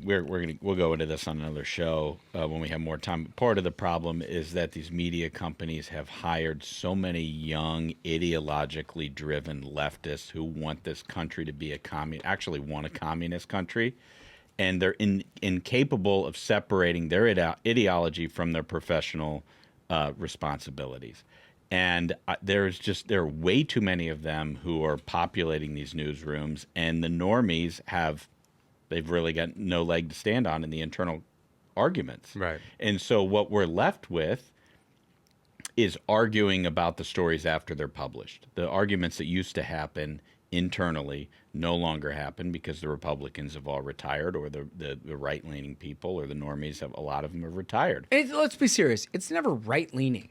We'll go into this on another show when we have more time. Part of the problem is that these media companies have hired so many young, ideologically driven leftists who want this country to be actually want a communist country, and they're incapable of separating their ideology from their professional responsibilities. And there are way too many of them who are populating these newsrooms, and the normies they've really got no leg to stand on in the internal arguments. Right. And so what we're left with is arguing about the stories after they're published. The arguments that used to happen internally no longer happen because the Republicans have all retired, or the right-leaning people or the normies a lot of them have retired. Let's be serious. It's never right-leaning.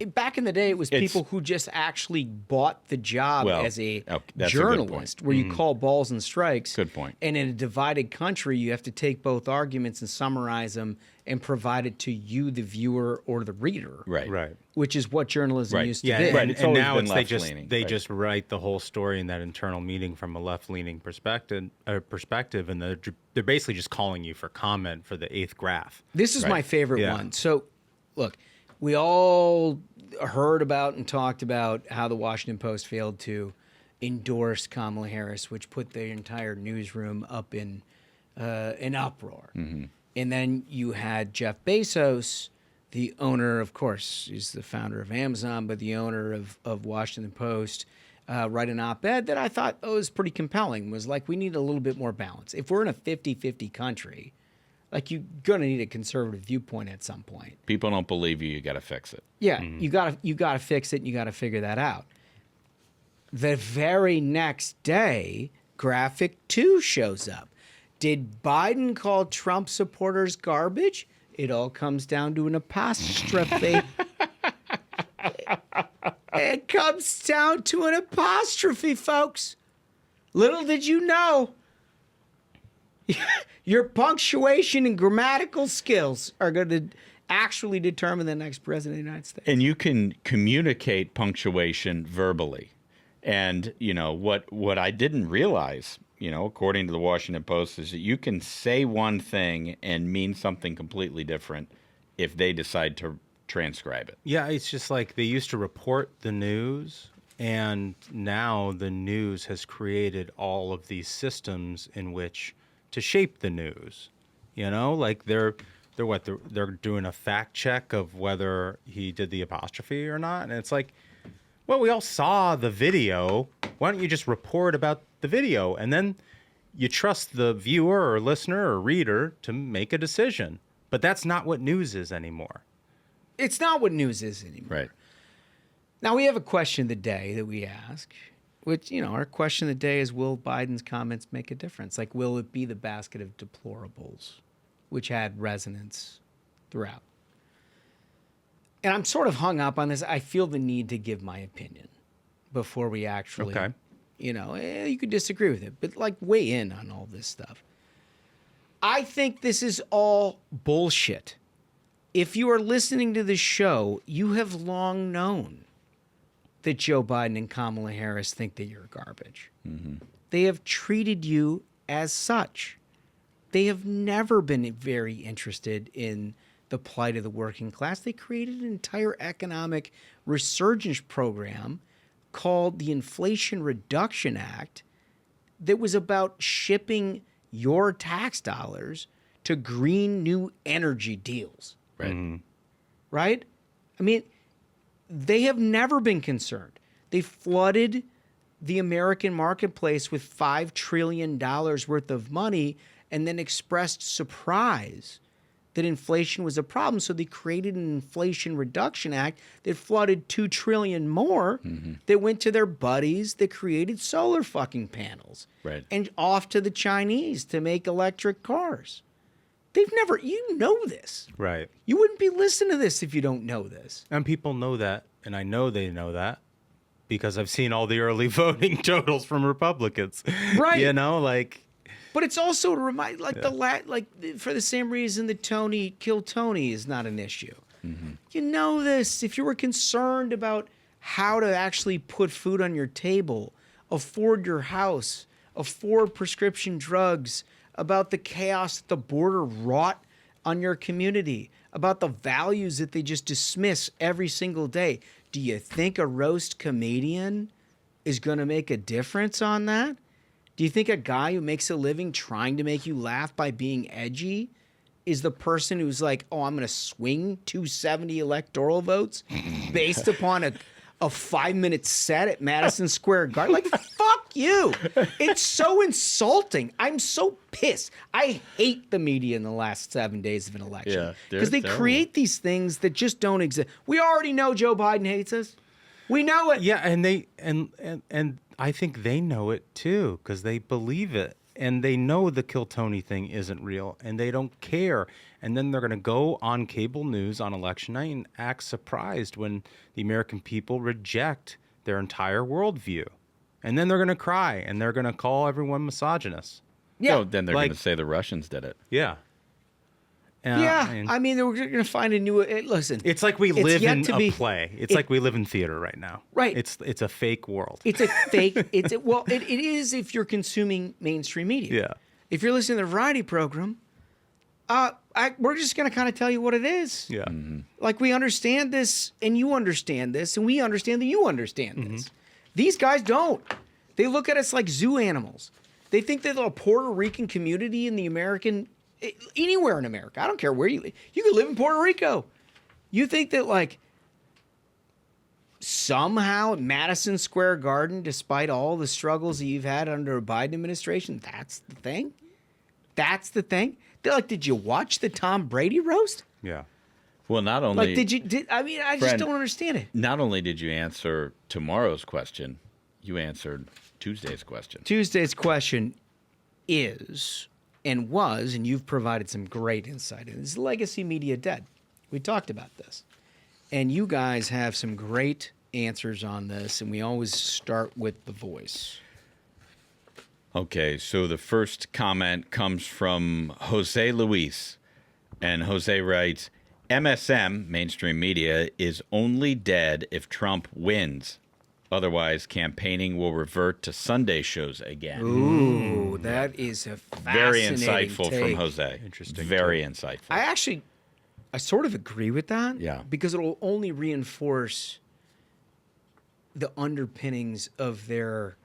Back in the day, it was people who just actually bought the job as a journalist, where you call balls and strikes. Good point. And in a divided country, you have to take both arguments and summarize them and provide it to you, the viewer or the reader. Right. Which is what journalism used to be. Right. And now been they just write the whole story in that internal meeting from a left-leaning perspective, and they're basically just calling you for comment for the eighth graph. This is my favorite one. So, look, we all heard about and talked about how the Washington Post failed to endorse Kamala Harris, which put the entire newsroom up in an uproar. Mm-hmm. And then you had Jeff Bezos, the owner, of course, he's the founder of Amazon, but the owner of Washington Post, write an op-ed that I thought was pretty compelling, was like, we need a little bit more balance. If we're in a 50-50 country, like, you're going to need a conservative viewpoint at some point. People don't believe you got to fix it. Yeah, you got to fix it, and you got to figure that out. The very next day, Graphic 2 shows up. Did Biden call Trump supporters garbage? It all comes down to an apostrophe. It comes down to an apostrophe, folks. Little did you know, your punctuation and grammatical skills are going to actually determine the next president of the United States. And you can communicate punctuation verbally. And, what I didn't realize, according to the Washington Post, is that you can say one thing and mean something completely different if they decide to transcribe it. Yeah, it's just like they used to report the news, and now the news has created all of these systems in which to shape the news. Like they're doing a fact check of whether he did the apostrophe or not, and it's like, well, we all saw the video. Why don't you just report about the video? And then you trust the viewer or listener or reader to make a decision. But that's not what news is anymore. It's not what news is anymore. Right. Now, we have a question of the day that we ask, which, our question of the day is, will Biden's comments make a difference? Like, will it be the basket of deplorables, which had resonance throughout? And I'm sort of hung up on this. I feel the need to give my opinion before we actually, okay. You could disagree with it, but like weigh in on all this stuff. I think this is all bullshit. If you are listening to this show, you have long known that Joe Biden and Kamala Harris think that you're garbage. Mm-hmm. They have treated you as such. They have never been very interested in the plight of the working class. They created an entire economic resurgence program called the Inflation Reduction Act that was about shipping your tax dollars to green new energy deals. Right. Mm-hmm. Right? I mean, they have never been concerned. They flooded the American marketplace with $5 trillion worth of money and then expressed surprise that inflation was a problem, so they created an Inflation Reduction Act that flooded $2 trillion more that went to their buddies that created solar fucking panels. Right. And off to the Chinese to make electric cars. They've never, you know this. Right. You wouldn't be listening to this if you don't know this. And people know that, and I know they know that, because I've seen all the early voting totals from Republicans. Right. But it's also to remind, for the same reason that Tony killed Tony is not an issue. Mm-hmm. You know this. If you were concerned about how to actually put food on your table, afford your house, afford prescription drugs, about the chaos that the border wrought on your community, about the values that they just dismiss every single day, do you think a roast comedian is going to make a difference on that? Do you think a guy who makes a living trying to make you laugh by being edgy is the person who's like, oh, I'm going to swing 270 electoral votes based upon a 5-minute set at Madison Square Garden? Like, fuck you. It's so insulting. I'm so pissed. I hate the media in the last 7 days of an election. Because they create these things that just don't exist. We already know Joe Biden hates us. We know it. Yeah, and they and I think they know it too, because they believe it. And they know the Kill Tony thing isn't real, and they don't care. And then they're going to go on cable news on election night and act surprised when the American people reject their entire worldview. And then they're going to cry, and they're going to call everyone misogynist. Yeah. Then they're going to say the Russians did it. Yeah. I mean, we're going to find a new... Listen. It's like we live in a play. It's like we live in theater right now. Right. It's a fake world. It's a fake... it is if you're consuming mainstream media. Yeah. If you're listening to the variety program, we're just going to kind of tell you what it is. Yeah. Mm-hmm. Like, we understand this, and you understand this, and we understand that you understand this. These guys don't. They look at us like zoo animals. They think that the Puerto Rican community in the anywhere in America, I don't care where you live. You could live in Puerto Rico. You think that, like, somehow at Madison Square Garden, despite all the struggles that you've had under a Biden administration, that's the thing? That's the thing? They're like, did you watch the Tom Brady roast? Yeah. Well, not only... Like, I just don't understand it. Not only did you answer tomorrow's question, you answered Tuesday's question. Tuesday's question is and was, and you've provided some great insight in, is legacy media dead? We talked about this. And you guys have some great answers on this, and we always start with the voice. Okay, so the first comment comes from Jose Luis. And Jose writes, MSM, mainstream media, is only dead if Trump wins. Otherwise, campaigning will revert to Sunday shows again. Ooh, that is a Very fascinating insightful take. from Jose. Interesting. Very insightful. I sort of agree with that. Yeah. Because it'll only reinforce the underpinnings of their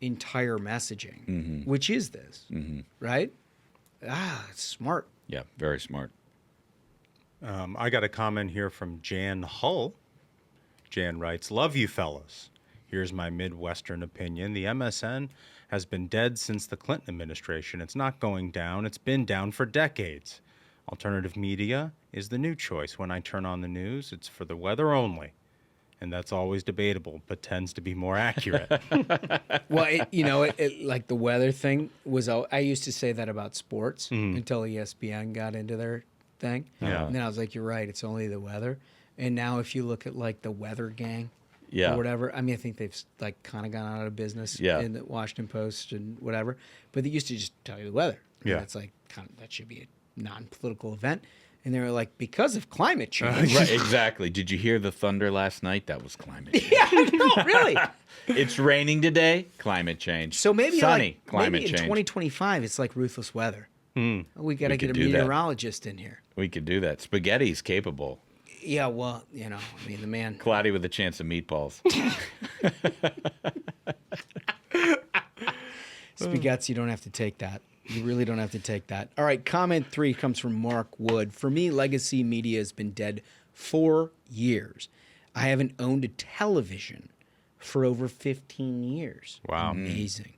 entire messaging, which is this, right? It's smart. Yeah, very smart. I got a comment here from Jan Hull. Jan writes, love you fellas. Here's my Midwestern opinion. The MSN has been dead since the Clinton administration. It's not going down. It's been down for decades. Alternative media is the new choice. When I turn on the news, it's for the weather only. And that's always debatable, but tends to be more accurate. Well, like the weather thing was, I used to say that about sports until ESPN got into their thing. Yeah. And then I was like, you're right, it's only the weather. And now if you look at like the Weather Gang or whatever, I mean, I think they've like kind of gone out of business in the Washington Post and whatever, but they used to just tell you the weather. Yeah. That's like that should be a non-political event. And they were like, because of climate change. Right, exactly. Did you hear the thunder last night? That was climate change. Yeah, no, really. It's raining today. Climate change. So maybe sunny. like, Climate maybe in change. 2025, it's like ruthless weather. We got to get a do that. meteorologist in here. We could do that. Spaghetti's capable. Yeah, well, I mean, the man. Cloudy with a chance of meatballs. Spaghetti, you don't have to take that. You really don't have to take that. All right, comment 3 comes from Mark Wood. For me, legacy media has been dead 4 years. I haven't owned a television for over 15 years. Wow. Amazing.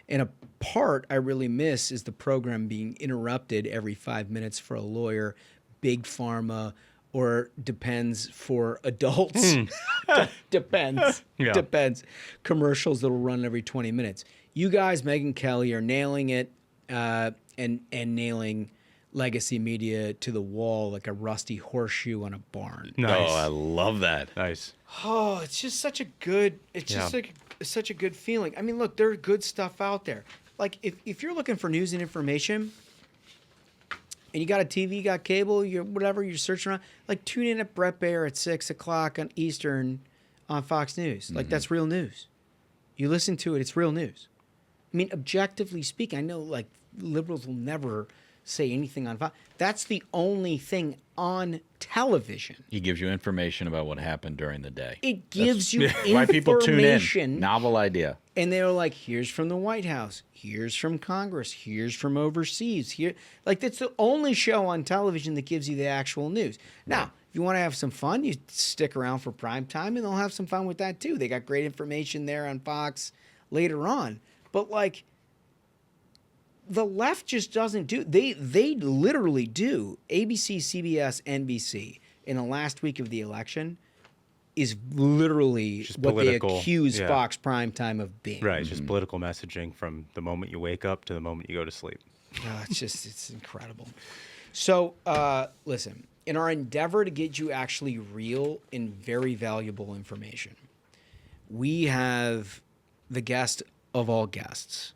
And a part I really miss is the program being interrupted every 5 minutes for a lawyer, big pharma, or depends for adults. Depends. Yeah. Depends. Commercials that will run every 20 minutes. You guys, Megyn Kelly, are nailing it and nailing legacy media to the wall like a rusty horseshoe on a barn. Nice. Oh, I love that. Nice. Oh, it's just such a good. It's just like such a good feeling. I mean, look, there's good stuff out there. Like if you're looking for news and information, and you got a TV, you got cable, you're whatever, you're searching around, like tune in at Brett Baer at 6:00 on Eastern on Fox News. Like that's real news. You listen to it, it's real news. I mean, objectively speaking, I know like liberals will never say anything on Fox. That's the only thing on television. He gives you information about what happened during the day. It gives you information. Why people tune in. Novel idea. And they're like, here's from the White House, here's from Congress, here's from overseas. Here, like that's the only show on television that gives you the actual news. Now, if you want to have some fun, you stick around for prime time, and they'll have some fun with that too. They got great information there on Fox later on. But like, the left just doesn't do. They literally do. ABC, CBS, NBC in the last week of the election is literally Just what political, they accuse yeah. Fox primetime of being. Right. It's just political messaging from the moment you wake up to the moment you go to sleep. It's incredible. So, listen, in our endeavor to get you actually real and very valuable information, we have the guest of all guests.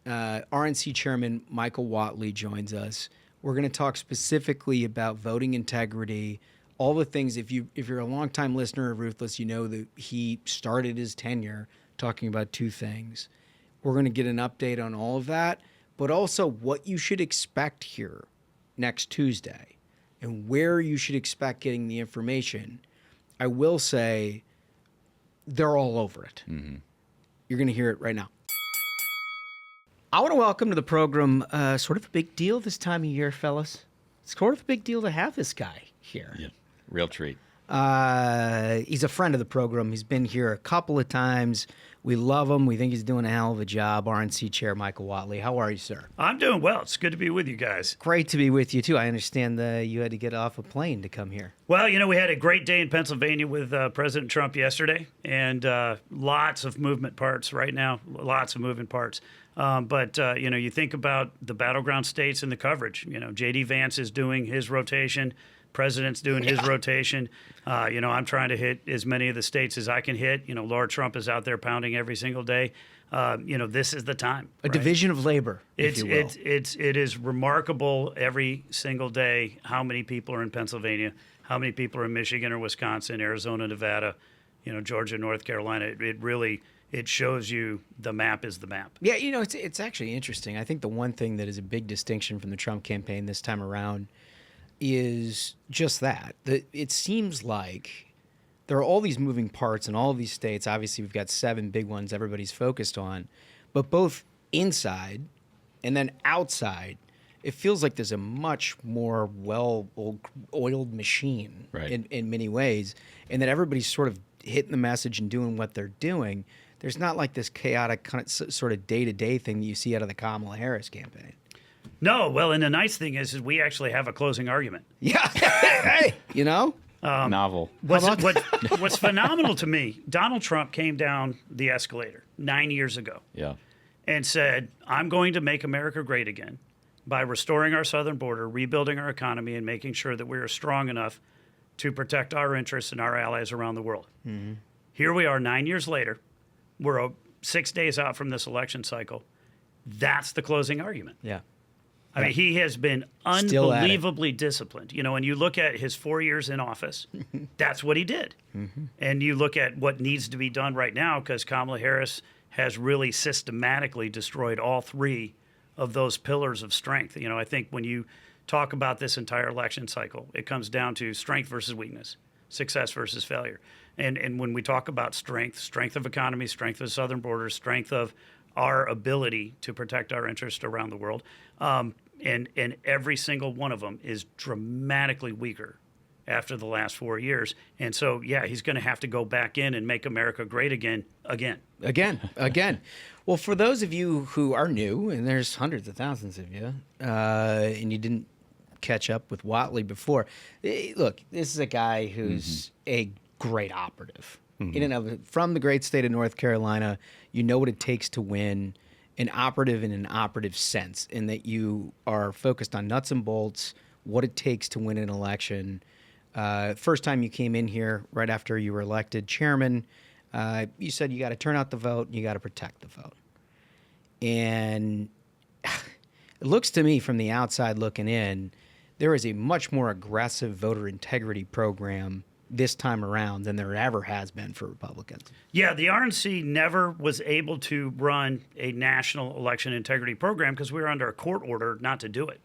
RNC Chairman Michael Whatley joins us. We're going to talk specifically about voting integrity, all the things. If you're a longtime listener of Ruthless, you know that he started his tenure talking about 2 things. We're going to get an update on all of that, but also what you should expect here next Tuesday and where you should expect getting the information, I will say they're all over it. Mm-hmm. You're going to hear it right now. I want to welcome to the program sort of a big deal this time of year, fellas. It's sort of a big deal to have this guy here. Yeah, real treat. He's a friend of the program. He's been here a couple of times. We love him. We think he's doing a hell of a job. RNC Chair Michael Whatley. How are you, sir? I'm doing well. It's good to be with you guys. Great to be with you, too. I understand you had to get off a plane to come here. Well, we had a great day in Pennsylvania with President Trump yesterday, and lots of movement parts right now, lots of moving parts. But you think about the battleground states and the coverage. J.D. Vance is doing his rotation. President's doing his rotation. I'm trying to hit as many of the states as I can hit. Laura Trump is out there pounding every single day. This is the time. A division of labor, if you will. It is remarkable every single day how many people are in Pennsylvania, how many people are in Michigan or Wisconsin, Arizona, Nevada, Georgia, North Carolina. It shows you the map is the map. Yeah, it's actually interesting. I think the one thing that is a big distinction from the Trump campaign this time around is just that. It seems like there are all these moving parts in all of these states. Obviously, we've got 7 big ones everybody's focused on. But both inside and then outside, it feels like there's a much more well-oiled machine in many ways, and that everybody's sort of hitting the message and doing what they're doing. There's not like this chaotic kind of sort of day-to-day thing that you see out of the Kamala Harris campaign. No, well, and the nice thing is we actually have a closing argument. Yeah, hey, novel. What's phenomenal to me, Donald Trump came down the escalator 9 years ago. Yeah. And said, I'm going to make America great again by restoring our southern border, rebuilding our economy, and making sure that we are strong enough to protect our interests and our allies around the world. Mm-hmm. Here we are 9 years later. We're 6 days out from this election cycle. That's the closing argument. Yeah. I mean, he has been unbelievably disciplined. When you look at his 4 years in office, that's what he did. Mm-hmm. And you look at what needs to be done right now, because Kamala Harris has really systematically destroyed all 3 of those pillars of strength. I think when you talk about this entire election cycle, it comes down to strength versus weakness, success versus failure. And when we talk about strength of economy, strength of southern borders, strength of our ability to protect our interests around the world, and every single one of them is dramatically weaker after the last 4 years. And so, yeah, he's going to have to go back in and make America great again. Well, for those of you who are new, and there's hundreds of thousands of you, and you didn't catch up with Whatley before, look, this is a guy who's a great operative. Mm-hmm. From the great state of North Carolina, you know what it takes to win. An operative in an operative sense, in that you are focused on nuts and bolts, what it takes to win an election. First time you came in here, right after you were elected chairman, you said you got to turn out the vote, and you got to protect the vote. And it looks to me from the outside looking in, there is a much more aggressive voter integrity program this time around than there ever has been for Republicans. Yeah, the RNC never was able to run a national election integrity program because we were under a court order not to do it.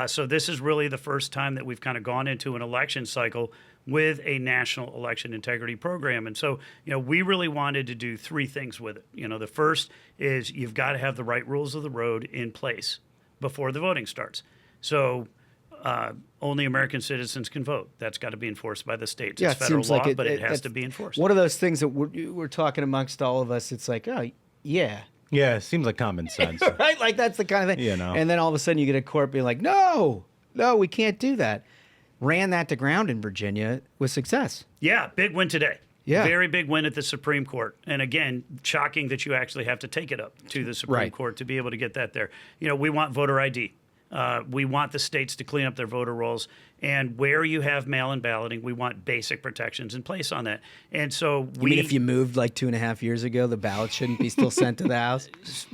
So this is really the first time that we've kind of gone into an election cycle with a national election integrity program. And so, we really wanted to do 3 things with it. The first is you've got to have the right rules of the road in place before the voting starts. So only American citizens can vote. That's got to be enforced by the states. Yeah, it's federal law, like but it has to be enforced. One of those things that we're talking amongst all of us, it's like, oh, yeah. Yeah, it seems like common sense. Right? Like, that's the kind of thing. And then all of a sudden you get a court being like, no, we can't do that. Ran that to ground in Virginia with success. Yeah, big win today. Yeah. Very big win at the Supreme Court. And again, shocking that you actually have to take it up to the Supreme Court to be able to get that there. We want voter ID. We want the states to clean up their voter rolls. And where you have mail-in balloting, we want basic protections in place on that. And so You mean if you moved like 2.5 years ago, the ballot shouldn't be still sent to the House?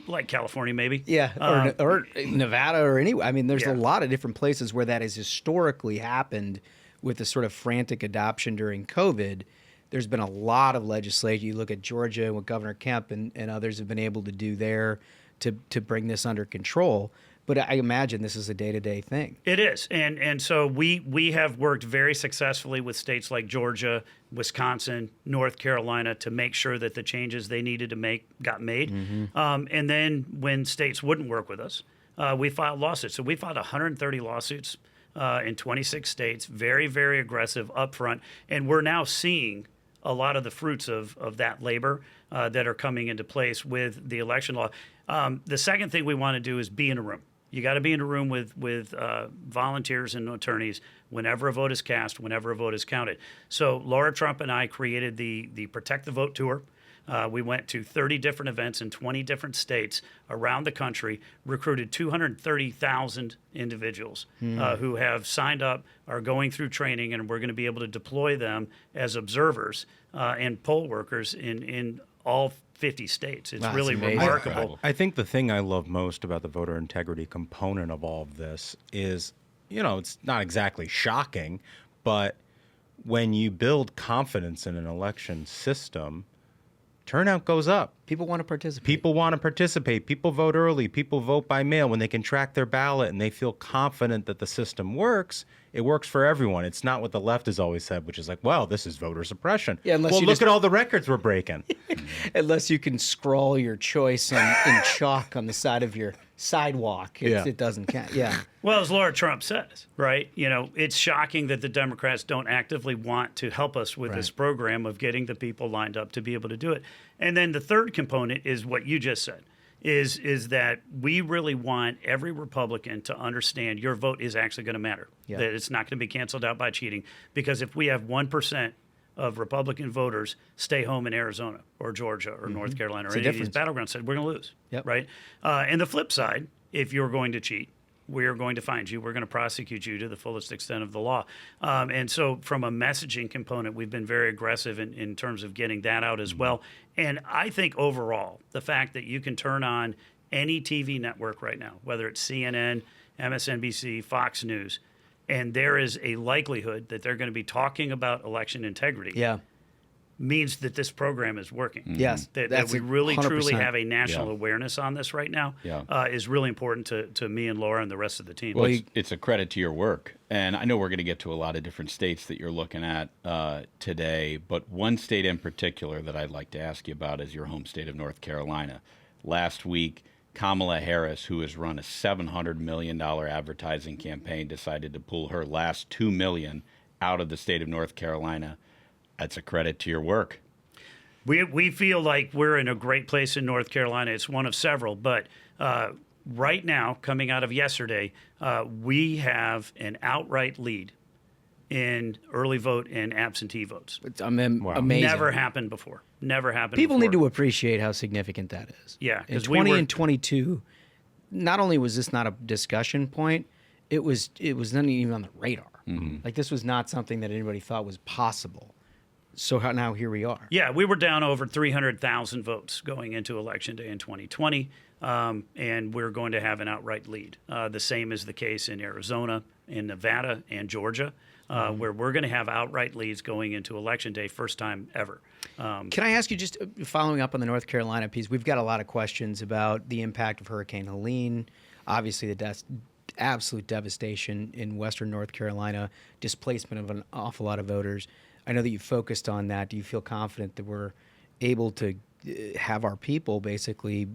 Like California, maybe. Yeah, or Nevada or anywhere. I mean, there's a lot of different places where that has historically happened with the sort of frantic adoption during COVID. There's been a lot of legislation. You look at Georgia and what Governor Kemp and others have been able to do there to bring this under control. But I imagine this is a day-to-day thing. It is. And so we have worked very successfully with states like Georgia, Wisconsin, North Carolina to make sure that the changes they needed to make got made. And then when states wouldn't work with us, we filed lawsuits. So we filed 130 lawsuits in 26 states, very, very aggressive upfront. And we're now seeing a lot of the fruits of that labor that are coming into place with the election law. The second thing we want to do is be in a room. You got to be in a room with volunteers and attorneys whenever a vote is cast, whenever a vote is counted. So Laura Trump and I created the Protect the Vote Tour. We went to 30 different events in 20 different states around the country, recruited 230,000 individuals who have signed up, are going through training, and we're going to be able to deploy them as observers and poll workers in all 50 states. It's really remarkable. I think the thing I love most about the voter integrity component of all of this is, it's not exactly shocking, but when you build confidence in an election system, turnout goes up. People want to participate. People vote early. People vote by mail when they can track their ballot and they feel confident that the system works. It works for everyone. It's not what the left has always said, which is like, well, this is voter suppression. Yeah, look at all the records we're breaking. Unless you can scrawl your choice in chalk on the side of your sidewalk, it doesn't count. Yeah. Well, as Laura Trump says, right? It's shocking that the Democrats don't actively want to help us with this program of getting the people lined up to be able to do it. And then the third component is what you just said, is that we really want every Republican to understand your vote is actually going to matter, that it's not going to be canceled out by cheating. Because if we have 1% of Republican voters stay home in Arizona or Georgia or North Carolina or any of these battleground states, we're going to lose, right? And the flip side, if you're going to cheat, we are going to find you. We're going to prosecute you to the fullest extent of the law. And so from a messaging component, we've been very aggressive in terms of getting that out as well. And I think overall, the fact that you can turn on any TV network right now, whether it's CNN, MSNBC, Fox News, and there is a likelihood that they're going to be talking about election integrity, means that this program is working. Yes. That we really, 100%. truly have a national awareness on this right now is really important to me and Laura and the rest of the team. Well, it's a credit to your work. And I know we're going to get to a lot of different states that you're looking at today, but one state in particular that I'd like to ask you about is your home state of North Carolina. Last week, Kamala Harris, who has run a $700 million advertising campaign, decided to pull her last $2 million out of the state of North Carolina. That's a credit to your work. We feel like we're in a great place in North Carolina. It's one of several, but right now, coming out of yesterday, we have an outright lead in early vote and absentee votes. It's amazing. Never happened before. People need to appreciate how significant that is. Yeah. In 20 and 22, not only was this not a discussion point, it was not even on the radar. Like, this was not something that anybody thought was possible. So now here we are. Yeah, we were down over 300,000 votes going into Election Day in 2020, and we're going to have an outright lead. The same is the case in Arizona, in Nevada, and Georgia, where we're going to have outright leads going into Election Day, first time ever. Can I ask you, just following up on the North Carolina piece, we've got a lot of questions about the impact of Hurricane Helene, obviously the absolute devastation in western North Carolina, displacement of an awful lot of voters. I know that you focused on that. Do you feel confident that we're able to have our people basically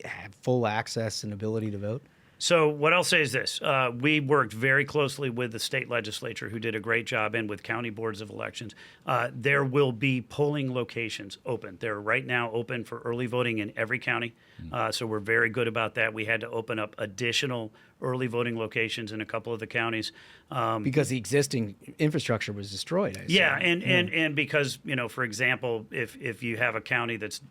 have full access and ability to vote? So what I'll say is this. We worked very closely with the state legislature, who did a great job, and with county boards of elections. There will be polling locations open. They're right now open for early voting in every county. So we're very good about that. We had to open up additional early voting locations in a couple of the counties. Because the existing infrastructure was destroyed, I assume. Yeah, and because, for example, if you have a county that's,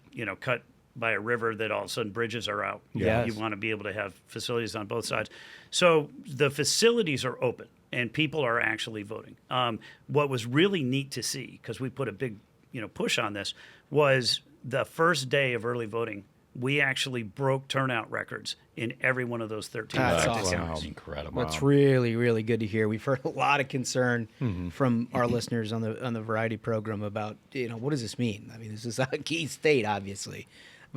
cut by a river that all of a sudden bridges are out. Yes. You want to be able to have facilities on both sides. So the facilities are open and people are actually voting. What was really neat to see, because we put a big push on this, was the first day of early voting, we actually broke turnout records in every one of those 13 counties. Wow. Incredible. That's really, really good to hear. We've heard a lot of concern from our listeners on the Variety program about, what does this mean? I mean, this is a key state, obviously.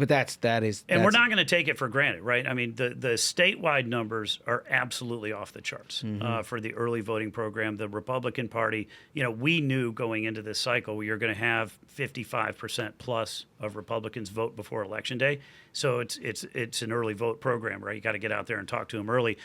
But that is, and we're not going to take it for granted, right? I mean, the statewide numbers are absolutely off the charts for the early voting program. The Republican Party, we knew going into this cycle we were going to have 55% plus of Republicans vote before Election Day. So it's an early vote program, right? You got to get out there and talk to them early.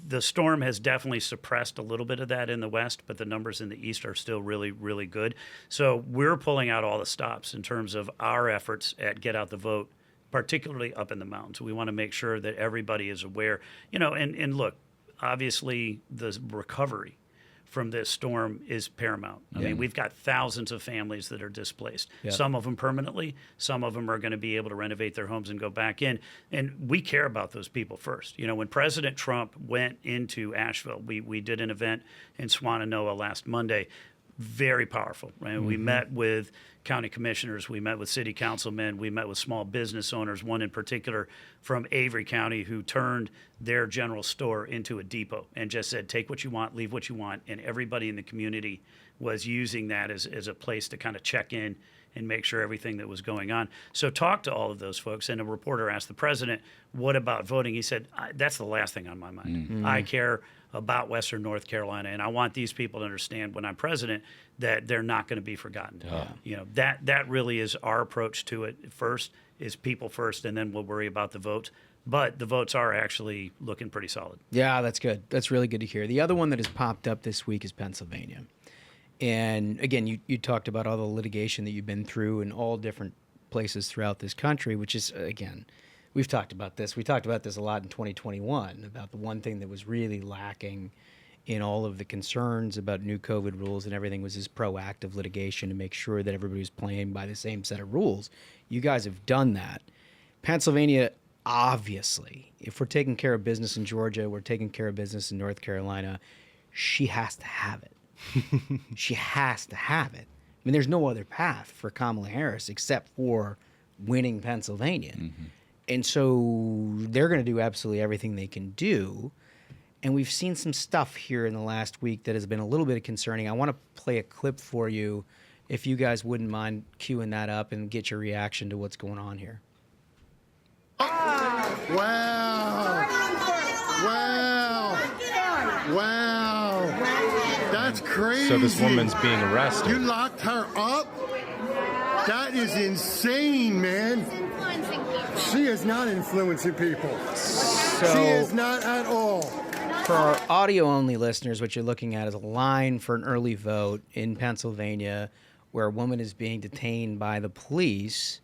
The storm has definitely suppressed a little bit of that in the West, but the numbers in the East are still really, really good. So we're pulling out all the stops in terms of our efforts at get out the vote, particularly up in the mountains. We want to make sure that everybody is aware, and look, obviously the recovery from this storm is paramount. I mean, we've got thousands of families that are displaced, some of them permanently, some of them are going to be able to renovate their homes and go back in. And we care about those people first. When President Trump went into Asheville, we did an event in Swannanoa last Monday. Very powerful, right? We met with county commissioners, we met with city councilmen, we met with small business owners, one in particular from Avery County who turned their general store into a depot and just said, take what you want, leave what you want. And everybody in the community was using that as a place to kind of check in and make sure everything that was going on. So talk to all of those folks. And a reporter asked the president, what about voting? He said, that's the last thing on my mind. I care about Western North Carolina, and I want these people to understand when I'm president that they're not going to be forgotten. That really is our approach to it. First is people first, and then we'll worry about the votes. But the votes are actually looking pretty solid. Yeah, that's good. That's really good to hear. The other one that has popped up this week is Pennsylvania. And again, you talked about all the litigation that you've been through in all different places throughout this country, which is, again, we've talked about this. We talked about this a lot in 2021, about the one thing that was really lacking in all of the concerns about new COVID rules and everything was this proactive litigation to make sure that everybody was playing by the same set of rules. You guys have done that. Pennsylvania, obviously, if we're taking care of business in Georgia, we're taking care of business in North Carolina, she has to have it. She has to have it. I mean, there's no other path for Kamala Harris except for winning Pennsylvania. And so they're going to do absolutely everything they can do. And we've seen some stuff here in the last week that has been a little bit concerning. I want to play a clip for you, if you guys wouldn't mind queuing that up and get your reaction to what's going on here. Wow. That's crazy. So this woman's being arrested. You locked her up? That is insane, man. She is not influencing people. She is not at all. For our audio-only listeners, what you're looking at is a line for an early vote in Pennsylvania where a woman is being detained by the police,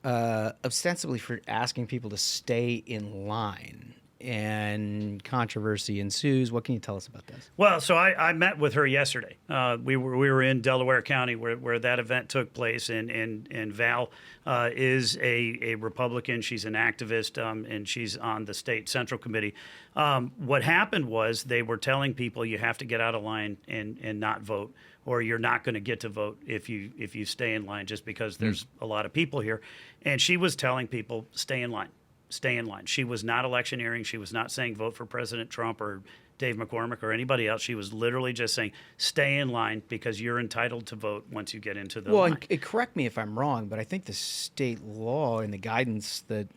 ostensibly for asking people to stay in line. And controversy ensues. What can you tell us about this? Well, so I met with her yesterday. We were in Delaware County where that event took place, and Val is a Republican. She's an activist, and she's on the state central committee. What happened was they were telling people you have to get out of line and not vote, or you're not going to get to vote if you stay in line just because there's a lot of people here. And she was telling people, stay in line. Stay in line. She was not electioneering. She was not saying vote for President Trump or Dave McCormick or anybody else. She was literally just saying stay in line because you're entitled to vote once you get into the line. Well, and correct me if I'm wrong, but I think the state law and the guidance that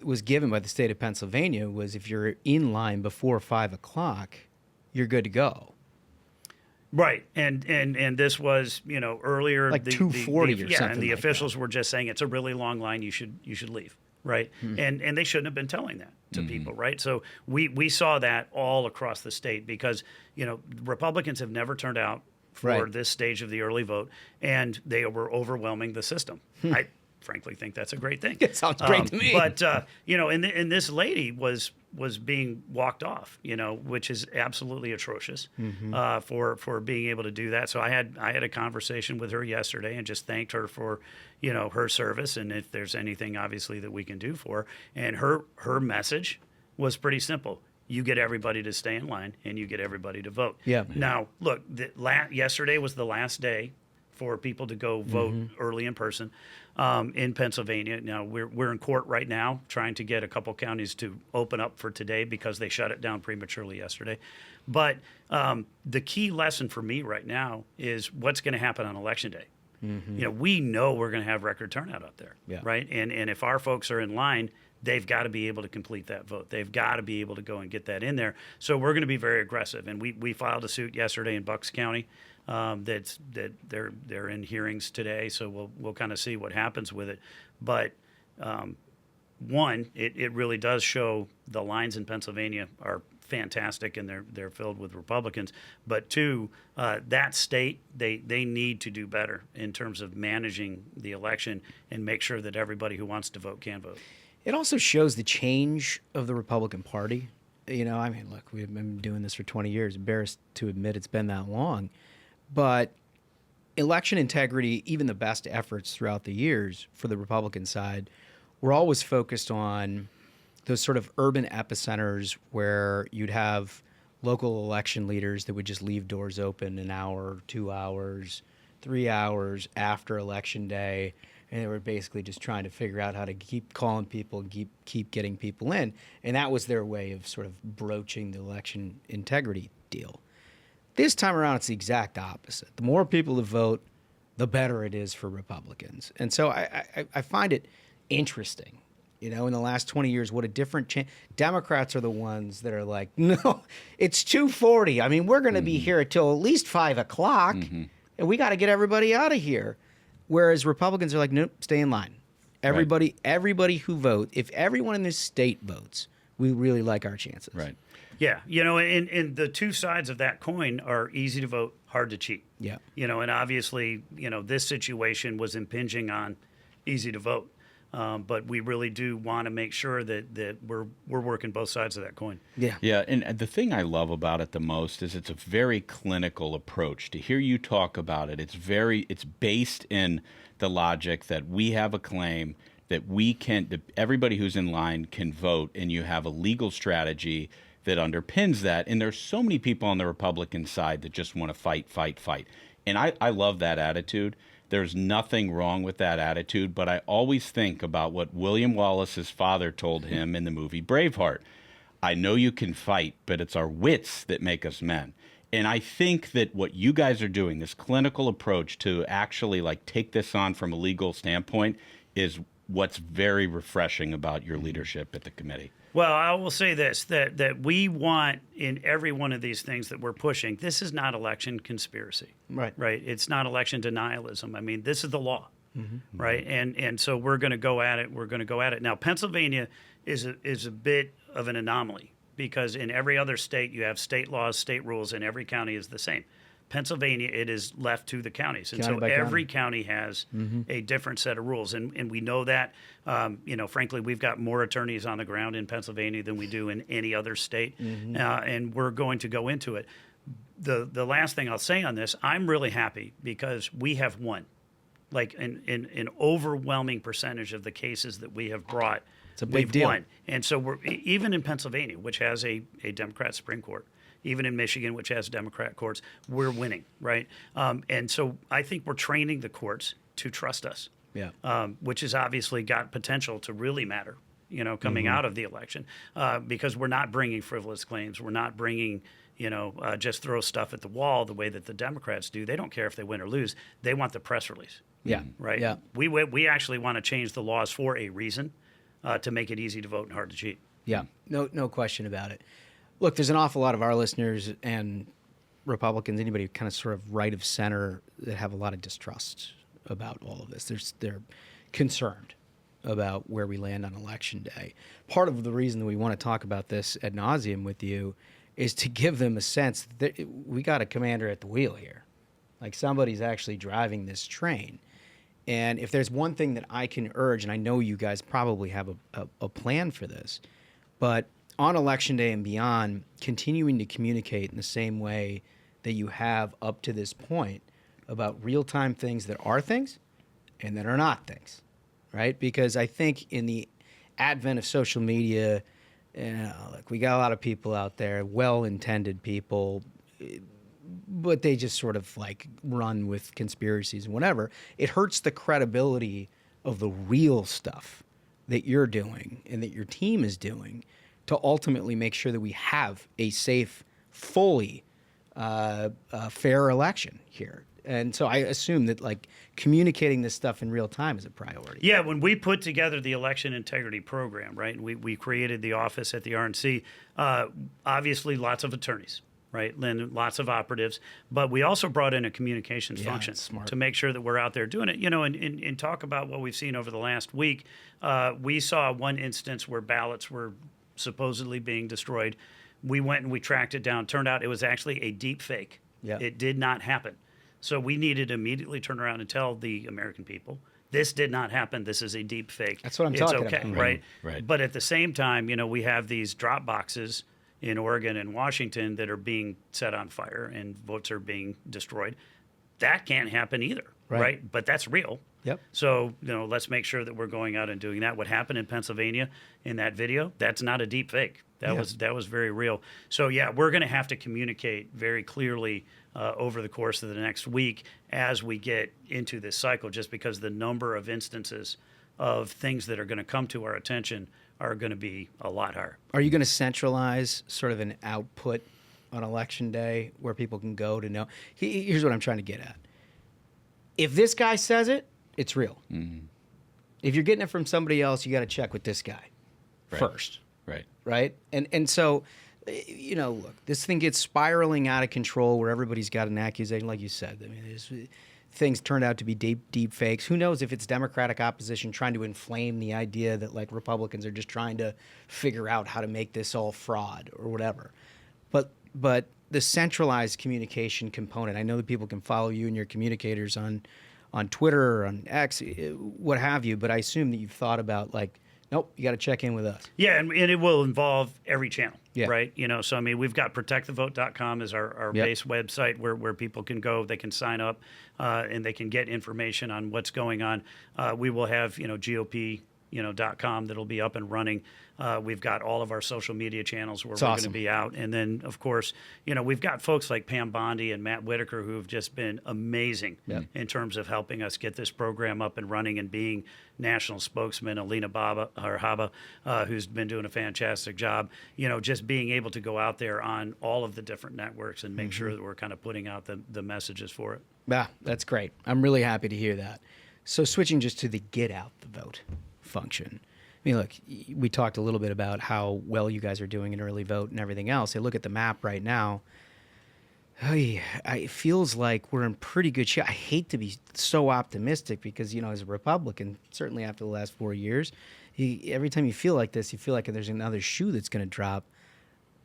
was given by the state of Pennsylvania was if you're in line before 5 o'clock, you're good to go. Right, and this was earlier, like 2:40 or something. Yeah, and the officials were just saying it's a really long line. You should leave. Right. And they shouldn't have been telling that to people. Right. So we saw that all across the state because, Republicans have never turned out for this stage of the early vote, and they were overwhelming the system. I frankly think that's a great thing. It sounds great to me. But, and this lady was being walked off, which is absolutely atrocious for being able to do that. So I had a conversation with her yesterday and just thanked her for, her service and if there's anything obviously that we can do for her. And her message was pretty simple. You get everybody to stay in line and you get everybody to vote. Yeah. Now, look, yesterday was the last day for people to go vote early in person in Pennsylvania. Now, we're in court right now trying to get a couple counties to open up for today because they shut it down prematurely yesterday. But the key lesson for me right now is what's going to happen on Election Day. We know we're going to have record turnout out there, right? And if our folks are in line, they've got to be able to complete that vote. They've got to be able to go and get that in there. So we're going to be very aggressive. And we filed a suit yesterday in Bucks County. That they're in hearings today. So we'll kind of see what happens with it. But one, it really does show the lines in Pennsylvania are fantastic, and they're filled with Republicans. But two, that state, they need to do better in terms of managing the election and make sure that everybody who wants to vote can vote. It also shows the change of the Republican Party. Look, we've been doing this for 20 years. Embarrassed to admit it's been that long. But election integrity, even the best efforts throughout the years for the Republican side, were always focused on those sort of urban epicenters where you'd have local election leaders that would just leave doors open an hour, 2 hours, 3 hours after Election Day. And they were basically just trying to figure out how to keep calling people and keep getting people in. And that was their way of sort of broaching the election integrity deal. This time around, it's the exact opposite. The more people that vote, the better it is for Republicans. And so I find it interesting, in the last 20 years, what a different change. Democrats are the ones that are like, no, it's 2:40. I mean, we're going to be here until at least 5 o'clock, and we got to get everybody out of here. Whereas Republicans are like, nope, stay in line. Everybody who votes, if everyone in this state votes, we really like our chances. Right. Yeah, and the two sides of that coin are easy to vote, hard to cheat. Yeah. And obviously, this situation was impinging on easy to vote. But we really do want to make sure that we're working both sides of that coin. Yeah. Yeah, and the thing I love about it the most is it's a very clinical approach. To hear you talk about it, it's based in the logic that we have a claim that everybody who's in line can vote, and you have a legal strategy that underpins that. And there's so many people on the Republican side that just want to fight. And I love that attitude. There's nothing wrong with that attitude, but I always think about what William Wallace's father told him in the movie Braveheart. I know you can fight, but it's our wits that make us men. And I think that what you guys are doing, this clinical approach to actually take this on from a legal standpoint, is what's very refreshing about your leadership at the committee. Well, I will say this, that we want in every one of these things that we're pushing, this is not election conspiracy. Right. Right. It's not election denialism. I mean, this is the law. Right. And so we're going to go at it. Now, Pennsylvania is a bit of an anomaly because in every other state you have state laws, state rules, and every county is the same. Pennsylvania, it is left to the counties. And so every county has a different set of rules. And we know that, frankly, we've got more attorneys on the ground in Pennsylvania than we do in any other state. And we're going to go into it. The last thing I'll say on this, I'm really happy because we have won. An overwhelming percentage of the cases that we have brought, it's a big deal. Won. And so we're even in Pennsylvania, which has a Democrat Supreme Court, even in Michigan, which has Democrat courts, we're winning, right? And so I think we're training the courts to trust us, which has obviously got potential to really matter, coming out of the election, because we're not bringing frivolous claims. We're not bringing, just throw stuff at the wall the way that the Democrats do. They don't care if they win or lose. They want the press release. Yeah. Right? Yeah. We actually want to change the laws for a reason, to make it easy to vote and hard to cheat. Yeah. No question about it. Look, there's an awful lot of our listeners and Republicans, anybody kind of sort of right of center, that have a lot of distrust about all of this. They're concerned about where we land on Election Day. Part of the reason that we want to talk about this ad nauseum with you is to give them a sense that we got a commander at the wheel here. Like somebody's actually driving this train. And if there's one thing that I can urge, and I know you guys probably have a plan for this, but on Election Day and beyond, continuing to communicate in the same way that you have up to this point about real-time things that are things and that are not things, right? Because I think in the advent of social media, look, we got a lot of people out there, well-intended people, but they just sort of run with conspiracies and whatever. It hurts the credibility of the real stuff that you're doing and that your team is doing to ultimately make sure that we have a safe, fully fair election here. And so I assume that like communicating this stuff in real time is a priority. Yeah, when we put together the election integrity program, right, we created the office at the RNC, obviousobviously lots of attorneys, right, and lots of operatives, but we also brought in a communications function to make sure that we're out there doing it, and talk about what we've seen over the last week. We saw one instance where ballots were supposedly being destroyed. We went and we tracked it down. Turned out it was actually a deep fake. Yeah. It did not happen. So we needed to immediately turn around and tell the American people, this did not happen. This is a deep fake. That's what I'm talking about. It's okay, right? Right. But at the same time, we have these drop boxes in Oregon and Washington that are being set on fire and votes are being destroyed. That can't happen either, right? But that's real. Yep. So, let's make sure that we're going out and doing that. What happened in Pennsylvania in that video, that's not a deep fake. That was very real. So, yeah, we're going to have to communicate very clearly over the course of the next week as we get into this cycle, just because the number of instances of things that are going to come to our attention are going to be a lot higher. Are you going to centralize sort of an output on Election Day where people can go to know? Here's what I'm trying to get at. If this guy says it, it's real. Mm-hmm. If you're getting it from somebody else, you got to check with this guy first. Right. And so, look, this thing gets spiraling out of control where everybody's got an accusation, like you said. I mean, things turned out to be deep fakes. Who knows if it's Democratic opposition trying to inflame the idea that like Republicans are just trying to figure out how to make this all fraud or whatever. But the centralized communication component, I know that people can follow you and your communicators on Twitter or on X, what have you, but I assume that you've thought about like, nope, you got to check in with us. Yeah, and it will involve every channel, right? So, I mean, we've got protectthevote.com as our base website where people can go, they can sign up, and they can get information on what's going on. We will have, GOP.com that'll be up and running. We've got all of our social media channels where we're going to be out. And then, of course, we've got folks like Pam Bondi and Matt Whitaker who have just been amazing in terms of helping us get this program up and running and being national spokesman. Alina Haba, who's been doing a fantastic job, just being able to go out there on all of the different networks and make sure that we're kind of putting out the messages for it. Yeah, that's great. I'm really happy to hear that. So switching just to the get out the vote function. I mean, look, we talked a little bit about how well you guys are doing in early vote and everything else. I look at the map right now. It feels like we're in pretty good shape. I hate to be so optimistic because, as a Republican, certainly after the last 4 years, every time you feel like this, you feel like there's another shoe that's going to drop.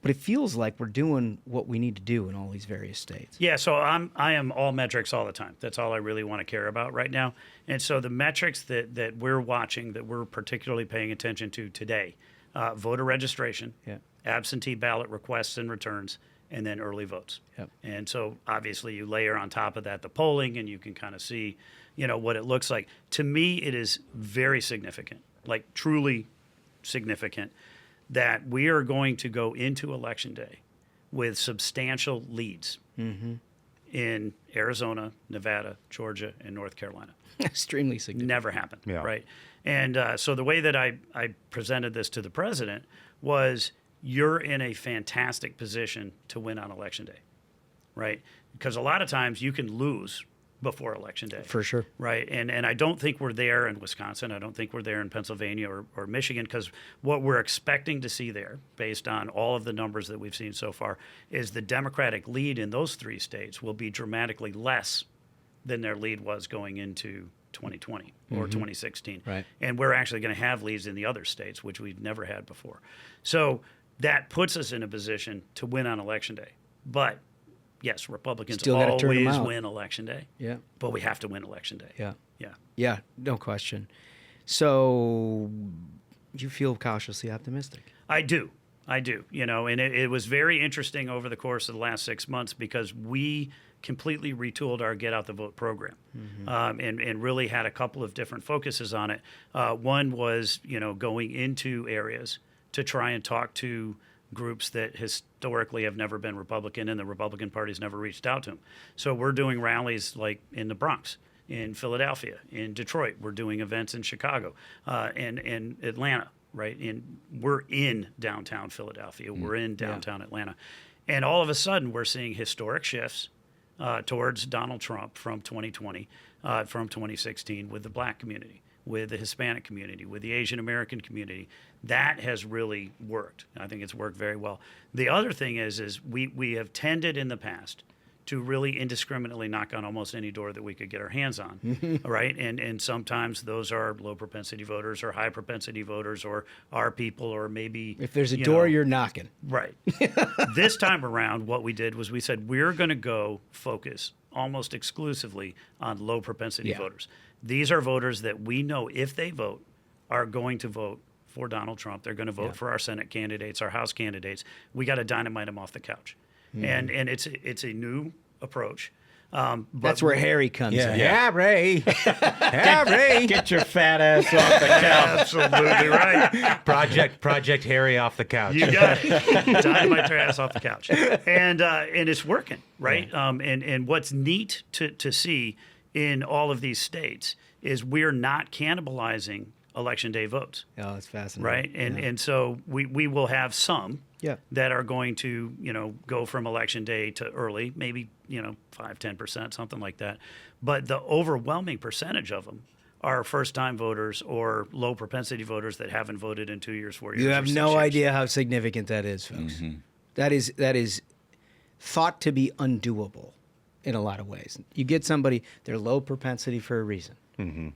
But it feels like we're doing what we need to do in all these various states. Yeah, so I am all metrics all the time. That's all I really want to care about right now. And so the metrics that we're watching, that we're particularly paying attention to today, voter registration, absentee ballot requests and returns, and then early votes. Yep. And so obviously you layer on top of that the polling, and you can kind of see, what it looks like. To me, it is very significant, like truly significant, that we are going to go into Election Day with substantial leads in Arizona, Nevada, Georgia, and North Carolina. Extremely significant. Never happened, right? And so the way that I presented this to the president was, you're in a fantastic position to win on Election Day, right? Because a lot of times you can lose before Election Day. For sure. Right. And I don't think we're there in Wisconsin. I don't think we're there in Pennsylvania or Michigan, because what we're expecting to see there, based on all of the numbers that we've seen so far, is the Democratic lead in those three states will be dramatically less than their lead was going into 2020 or 2016. Right. And we're actually going to have leads in the other states, which we've never had before. So that puts us in a position to win on Election Day. But yes, Republicans still always win Election Day. Yeah. But we have to win Election Day. Yeah. Yeah. Yeah, no question. So you feel cautiously optimistic? I do. And it was very interesting over the course of the last 6 months, because we completely retooled our Get Out the Vote program and really had a couple of different focuses on it. One was, going into areas to try and talk to groups that historically have never been Republican, and the Republican Party's never reached out to them. So we're doing rallies like in the Bronx, in Philadelphia, in Detroit. We're doing events in Chicago, and in Atlanta, right? We're in downtown Philadelphia. We're in downtown Atlanta. And all of a sudden, we're seeing historic shifts towards Donald Trump from 2020, from 2016 with the black community, with the Hispanic community, with the Asian American community. That has really worked. I think it's worked very well. The other thing is we have tended in the past to really indiscriminately knock on almost any door that we could get our hands on, right? And sometimes those are low propensity voters or high propensity voters or our people or maybe... If there's a door, you're knocking. Right. This time around, what we did was we said, we're going to go focus almost exclusively on low propensity voters. These are voters that we know if they vote are going to vote for Donald Trump. They're going to vote for our Senate candidates, our House candidates. We got to dynamite them off the couch. And it's a new approach. But that's where Harry comes in. Yeah, Harry. Harry. Get your fat ass off the couch. Absolutely right. Project Harry off the couch. You got it. Dynamite their ass off the couch. And it's working, right? Yeah. And what's neat to see in all of these states is we're not cannibalizing Election Day votes. Oh, that's fascinating. Right? And so we will have some that are going to, go from Election Day to early, maybe, 5-10%, something like that. But the overwhelming percentage of them are first-time voters or low propensity voters that haven't voted in 2 years, 4 years. You have no idea how significant that is, folks. Mm-hmm. That is thought to be undoable in a lot of ways. You get somebody, they're low propensity for a reason. Mm-hmm.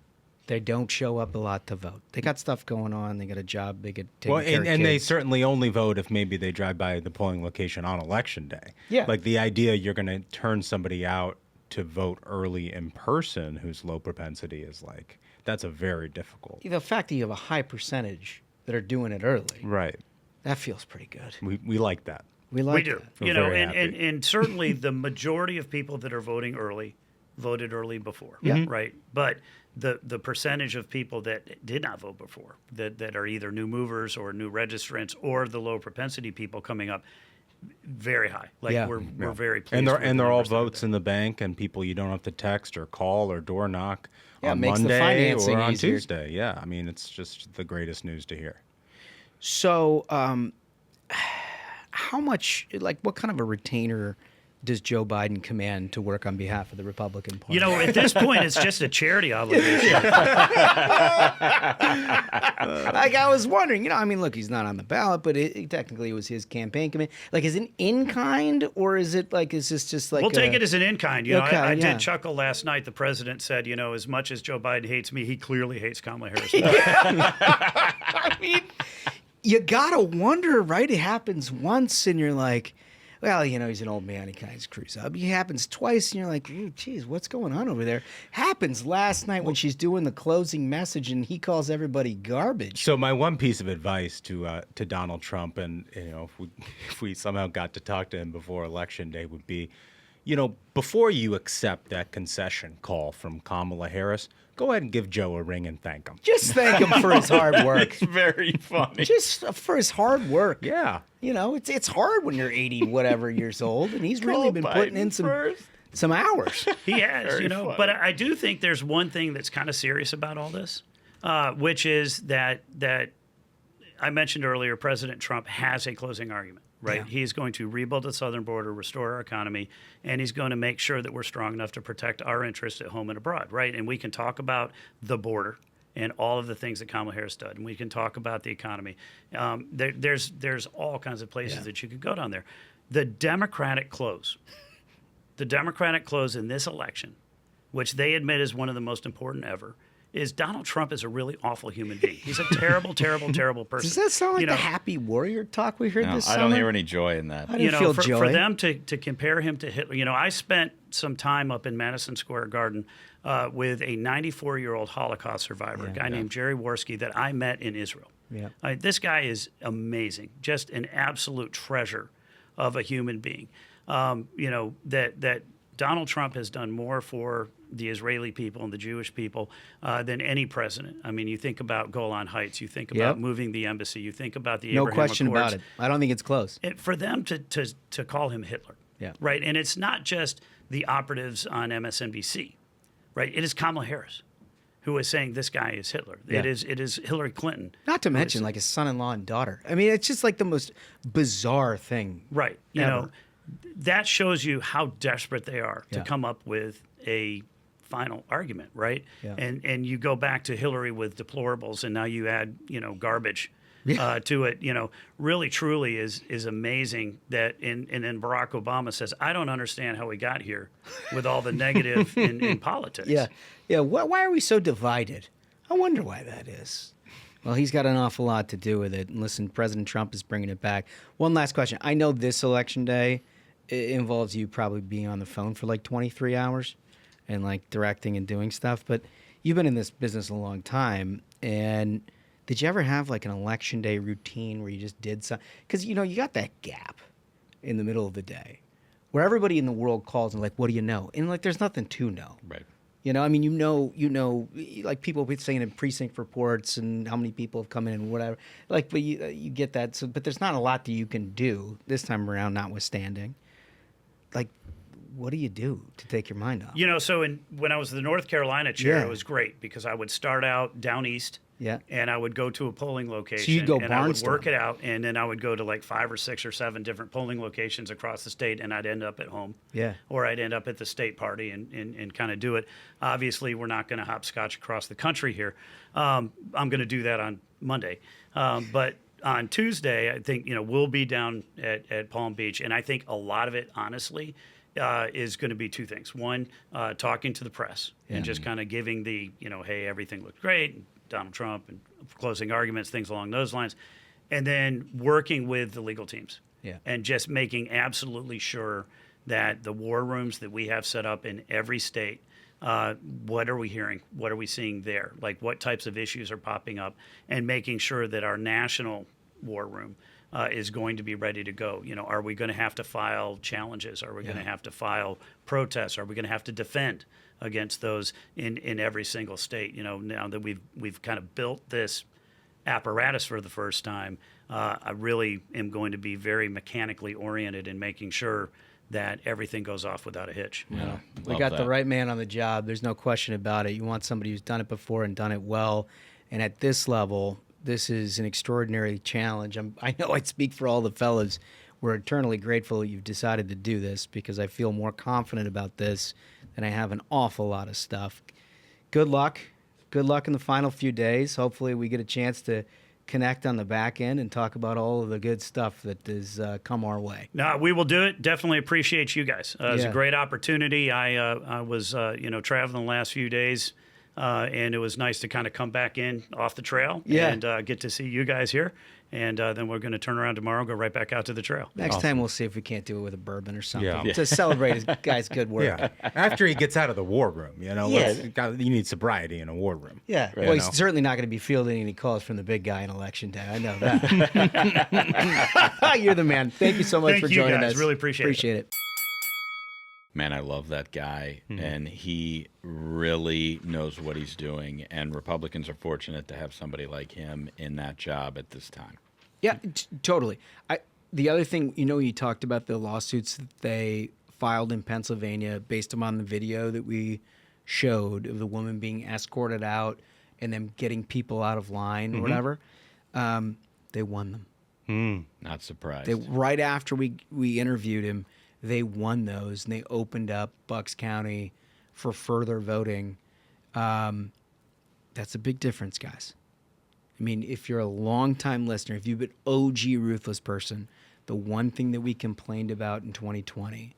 They don't show up a lot to vote. They got stuff going on. They got a job. They get taken care of and kids. They certainly only vote if maybe they drive by the polling location on Election Day. Yeah. Like the idea you're going to turn somebody out to vote early in person who's low propensity is like, that's a very difficult. The fact that you have a high percentage that are doing it early. Right. That feels pretty good. We like that. We do. That. And certainly the majority of people that are voting early voted early before. Yeah. Right. But the percentage of people that did not vote before, that are either new movers or new registrants or the low propensity people coming up, very high. Like we're very pleased. And they're all votes in the bank and people you don't have to text or call or door knock on makes Monday the financing or on easier. Tuesday. Yeah, I mean, it's just the greatest news to hear. So how much, what kind of a retainer does Joe Biden command to work on behalf of the Republican Party? At this point, it's just a charity obligation. I was wondering, look, he's not on the ballot, but technically it was his campaign command. Is it in kind, or is it is this just like... We'll take it as an in kind. Okay, I did chuckle last night. The president said, as much as Joe Biden hates me, he clearly hates Kamala Harris. I mean, you got to wonder, right? It happens once, and you're like... Well, he's an old man. He kind of screws up. It happens twice, and you're like, geez, what's going on over there? Happens last night when she's doing the closing message, and he calls everybody garbage. So my one piece of advice to Donald Trump, and if we somehow got to talk to him before Election Day, would be, before you accept that concession call from Kamala Harris, go ahead and give Joe a ring and thank him. Just thank him for his hard work. It's very funny. Just for his hard work. Yeah. It's hard when you're 80 whatever years old, and he's really been putting in some hours. He has, funny. But I do think there's one thing that's kind of serious about all this, which is that I mentioned earlier, President Trump has a closing argument. Right. Yeah. He's going to rebuild the southern border, restore our economy, and he's going to make sure that we're strong enough to protect our interests at home and abroad. Right. And we can talk about the border and all of the things that Kamala Harris did, and we can talk about the economy. There's all kinds of places that you could go down there. The Democratic close in this election, which they admit is one of the most important ever, is Donald Trump is a really awful human being. He's a terrible, terrible, terrible person. Does that sound like the happy warrior talk we heard this summer? I don't hear any joy in that. I didn't feel joy. For them to compare him to Hitler, I spent some time up in Madison Square Garden with a 94-year-old Holocaust survivor, a guy named Jerry Worski that I met in Israel. Yeah. This guy is amazing, just an absolute treasure of a human being. That Donald Trump has done more for the Israeli people and the Jewish people than any president. I mean, you think about Golan Heights, you think about moving the embassy, you think about the Abraham Accords. No question about it. I don't think it's close. For them to call him Hitler, right? And it's not just the operatives on MSNBC, right? It is Kamala Harris who is saying this guy is Hitler. Yeah. It is Hillary Clinton. Not to mention his son-in-law and daughter. I mean, it's just like the most bizarre thing. Right. Ever. that shows you how desperate they are to come up with a final argument, right? Yeah. And you go back to Hillary with deplorables, and now you add, garbage to it. Really, truly is amazing that. And then Barack Obama says, "I don't understand how we got here with all the negative in politics." Yeah. Why are we so divided? I wonder why that is. Well, he's got an awful lot to do with it. And listen, President Trump is bringing it back. One last question. I know this election day involves you probably being on the phone for like 23 hours and like directing and doing stuff. But you've been in this business a long time. And did you ever have like an election day routine where you just did something? Because, you got that gap in the middle of the day where everybody in the world calls and like, what do you know? And like, there's nothing to know. Right. I mean, like people be saying in precinct reports and how many people have come in and whatever. Like, but you get that. So, but there's not a lot that you can do this time around, notwithstanding. Like, what do you do to take your mind off? So when I was the North Carolina chair, it was great because I would start out down east. Yeah. And I would go to a polling location. So you'd go and I would work it out, and then I would go to like 5 or 6 or 7 different polling locations across the state, and I'd end up at home. Yeah. Or I'd end up at the state party and kind of do it. Obviously, we're not going to hopscotch across the country here. I'm going to do that on Monday. But on Tuesday, I think, we'll be down at Palm Beach, and I think a lot of it, honestly, is going to be 2 things. One, talking to the press and just kind of giving the, hey, everything looked great, Donald Trump, and closing arguments, things along those lines. And then working with the legal teams and just making absolutely sure that the war rooms that we have set up in every state, what are we hearing? What are we seeing there? Like what types of issues are popping up, and making sure that our national war room is going to be ready to go. Are we going to have to file challenges? Are we going to have to file protests? Are we going to have to defend against those in every single state? Now that we've kind of built this apparatus for the first time, I really am going to be very mechanically oriented in making sure that everything goes off without a hitch. Yeah, we got the right man on the job. There's no question about it. You want somebody who's done it before and done it well. And at this level, this is an extraordinary challenge. I know I speak for all the fellas. We're eternally grateful that you've decided to do this, because I feel more confident about this than I have an awful lot of stuff. Good luck. Good luck in the final few days. Hopefully we get a chance to connect on the back end and talk about all of the good stuff that has come our way. No, we will do it. Definitely appreciate you guys. It was a great opportunity. I was traveling the last few days, and it was nice to kind of come back in off the trail and get to see you guys here. And then we're going to turn around tomorrow and go right back out to the trail. Next time we'll see if we can't do it with a bourbon or something to celebrate his guy's good work. Yeah. After he gets out of the war room, you need sobriety in a war room. Yeah. Well, he's certainly not going to be fielding any calls from the big guy on election day. I know that. You're the man. Thank you so much for joining us. Really appreciate it. Man, I love that guy, and he really knows what he's doing, and Republicans are fortunate to have somebody like him in that job at this time. Yeah, totally. The other thing, you talked about the lawsuits that they filed in Pennsylvania based upon the video that we showed of the woman being escorted out and them getting people out of line or whatever. They won them. Not surprised. Right after we interviewed him, they won those, and they opened up Bucks County for further voting. That's a big difference, guys. I mean, if you're a longtime listener, if you've been OG Ruthless person, the one thing that we complained about in 2020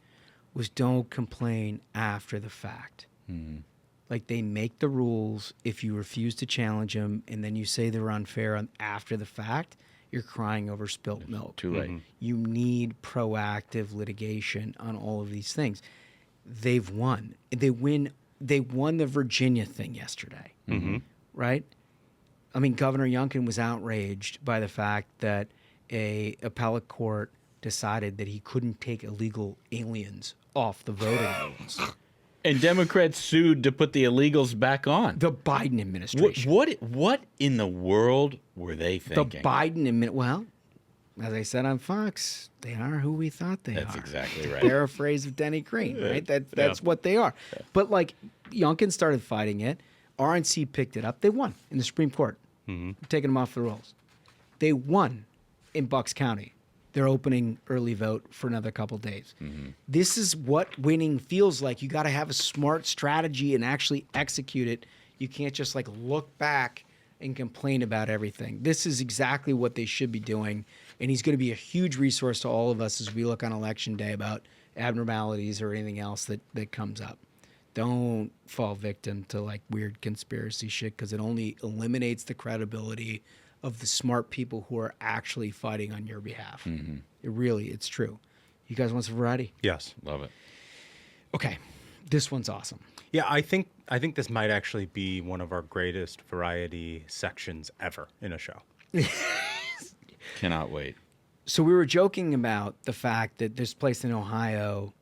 was don't complain after the fact. Like, they make the rules. If you refuse to challenge them and then you say they're unfair after the fact, you're crying over spilt milk. Too late. You need proactive litigation on all of these things. They've won. They won the Virginia thing yesterday, right? I mean, Governor Youngkin was outraged by the fact that a appellate court decided that he couldn't take illegal aliens off the voting rolls. And Democrats sued to put the illegals back on. The Biden administration. What in the world were they thinking? The Biden administration. Well, as I said on Fox, they are who we thought they are. That's exactly right. Paraphrase of Denny Crane, right? That's what they are. Yeah. But like, Youngkin started fighting it. RNC picked it up. They won in the Supreme Court, taking them off the rolls. They won in Bucks County. they're opening early vote for another couple days. This is what winning feels like. You got to have a smart strategy and actually execute it. You can't just like look back and complain about everything. This is exactly what they should be doing. And he's going to be a huge resource to all of us as we look on election day about abnormalities or anything else that comes up. Don't fall victim to like weird conspiracy shit, because it only eliminates the credibility of the smart people who are actually fighting on your behalf. It's true. You guys want some variety? Yes. Love it. Okay. This one's awesome. Yeah, I think this might actually be one of our greatest variety sections ever in a show. Cannot wait. So we were joking about the fact that this place in Ohio,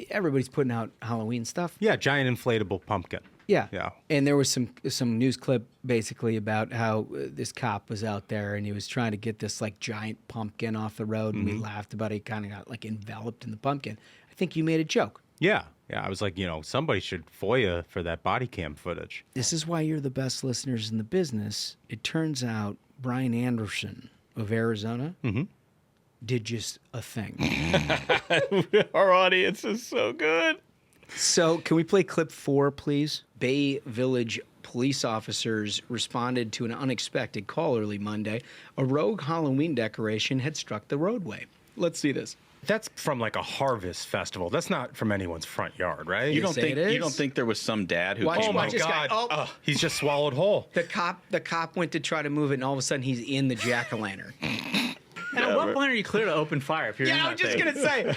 everybody's putting out Halloween stuff. Yeah, giant inflatable pumpkin. Yeah. And there was some news clip basically about how this cop was out there and he was trying to get this like giant pumpkin off the road, and we laughed about it. He kind of got like enveloped in the pumpkin. I think you made a joke. Yeah. I was like, somebody should FOIA for that body cam footage. This is why you're the best listeners in the business. It turns out Brian Anderson of Arizona did just a thing. Our audience is so good. So can we play clip 4, please? Bay Village police officers responded to an unexpected call early Monday. A rogue Halloween decoration had struck the roadway. Let's see this. That's from like a harvest festival. That's not from anyone's front yard, right? You don't think there was some dad who came watch this guy. He's just swallowed whole. The cop went to try to move it, and all of a sudden he's in the jack-o'-lantern. And at what point are you clear to open fire? If you're in I was just going to say,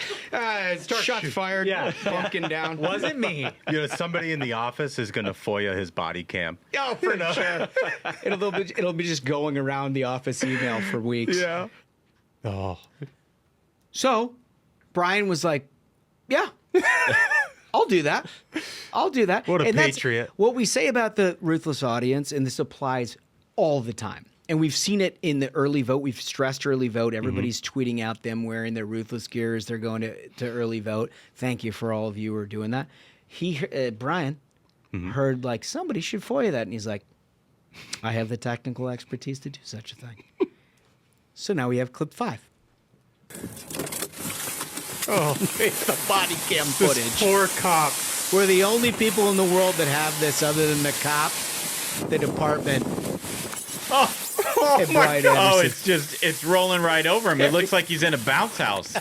shots fired, pumpkin down. Wasn't me. Somebody in the office is going to FOIA his body cam. Oh, for sure. It'll be just going around the office email for weeks. Yeah. Oh. So Brian was like, yeah, I'll do that. What a patriot. That's what we say about the Ruthless audience, and this applies all the time. And we've seen it in the early vote. We've stressed early vote. Everybody's tweeting out them wearing their Ruthless gears. They're going to early vote. Thank you for all of you who are doing that. Brian heard like somebody should FOIA that, and he's like, I have the technical expertise to do such a thing. So now we have clip 5. Oh, it's the body cam footage. This poor cop. We're the only people in the world that have this other than the cop, the department. Oh my God. Oh, it's rolling right over him. It looks like he's in a bounce house.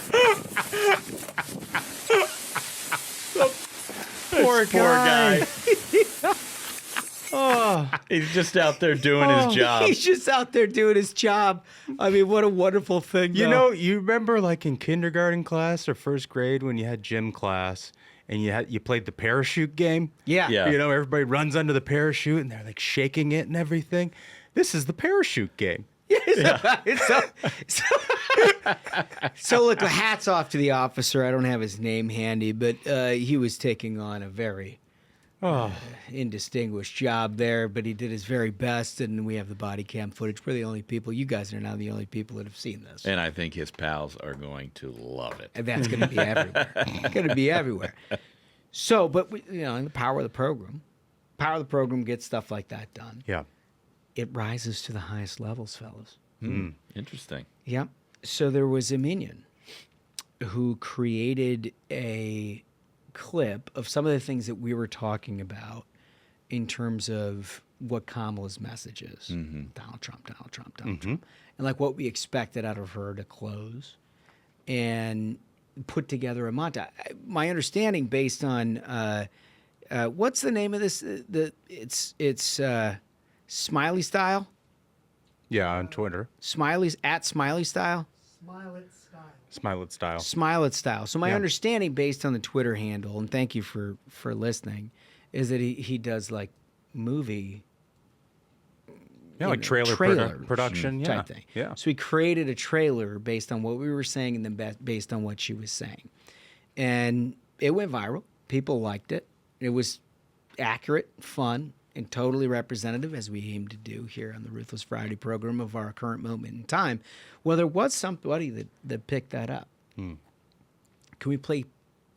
Poor guy. He's just out there doing his job. He's just out there doing his job. I mean, what a wonderful thing. You remember like in kindergarten class or first grade when you had gym class and you played the parachute game? Yeah. Everybody runs under the parachute and they're like shaking it and everything. This is the parachute game. So look, hats off to the officer. I don't have his name handy, but he was taking on a very indistinguished job there, but he did his very best, and we have the body cam footage. We're the only people. You guys are now the only people that have seen this. And I think his pals are going to love it. And that's going to be everywhere. It's going to be everywhere. So, but in the power of the program gets stuff like that done. Yeah. It rises to the highest levels, fellas. Interesting. Yeah. So there was a minion who created a clip of some of the things that we were talking about in terms of what Kamala's message is. Donald Trump. And like what we expected out of her to close, and put together a montage. My understanding based on what's the name of this? It's Smiley Style? Yeah, on Twitter. Smiley's at Smiley Style? Smile It Style. Smile It Style. So my understanding based on the Twitter handle, and thank you for listening, is that he does like movie... like trailer production type thing. Yeah. So he created a trailer based on what we were saying and then based on what she was saying. And it went viral. People liked it. It was accurate, fun, and totally representative, as we aim to do here on the Ruthless Friday program, of our current moment in time. Well, there was somebody that picked that up. Can we play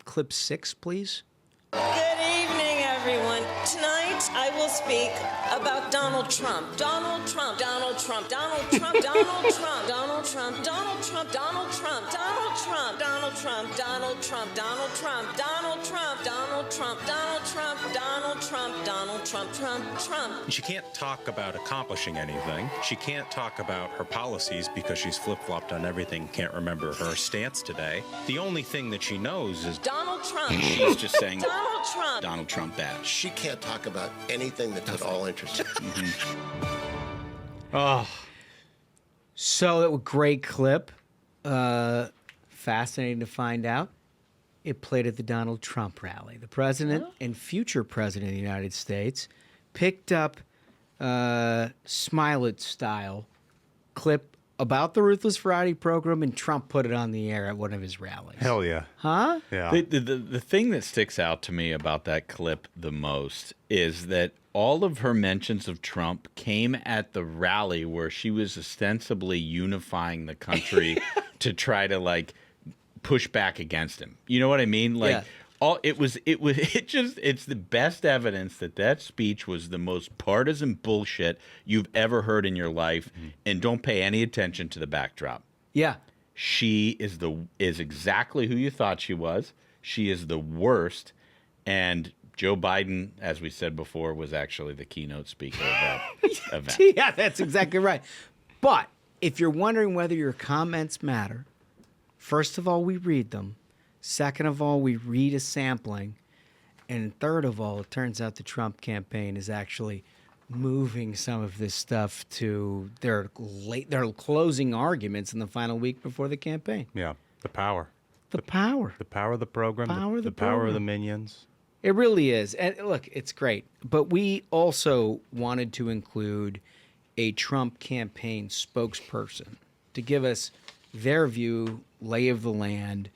clip 6, please? Good evening, everyone. Tonight, I will speak about Donald Trump. Donald Trump. Trump, Donald Trump, Donald Trump, Donald Trump, Donald Trump, Donald Trump, Donald Trump, Donald Trump, Donald Trump, Donald Trump, Donald Trump, Donald Trump, Donald Trump, Donald Trump, Donald Trump, Trump. She can't talk about accomplishing anything. She can't talk about her policies because she's flip-flopped on everything, can't remember her stance today. The only thing that she knows is Donald Trump. She's just saying Donald Trump. Donald Trump bad. She can't talk about anything that's at all interesting. Oh. So that was a great clip. Fascinating to find out. It played at the Donald Trump rally. The president and future president of the United States picked up Smile-It-style clip about the Ruthless Variety program, and Trump put it on the air at one of his rallies. Hell yeah. Huh? Yeah. The thing that sticks out to me about that clip the most is that all of her mentions of Trump came at the rally where she was ostensibly unifying the country to try to, like, push back against him. You know what I mean? Like, it's the best evidence that speech was the most partisan bullshit you've ever heard in your life, and don't pay any attention to the backdrop. Yeah. She is exactly who you thought she was. She is the worst, and Joe Biden, as we said before, was actually the keynote speaker of that event. Yeah, that's exactly right. But if you're wondering whether your comments matter, first of all, we read them. Second of all, we read a sampling. And third of all, it turns out the Trump campaign is actually moving some of this stuff to their closing arguments in the final week before the campaign. Yeah, the power. The power. The power of the program. The power of the minions. It really is. And look, it's great. But we also wanted to include a Trump campaign spokesperson to give us their view, lay of the land.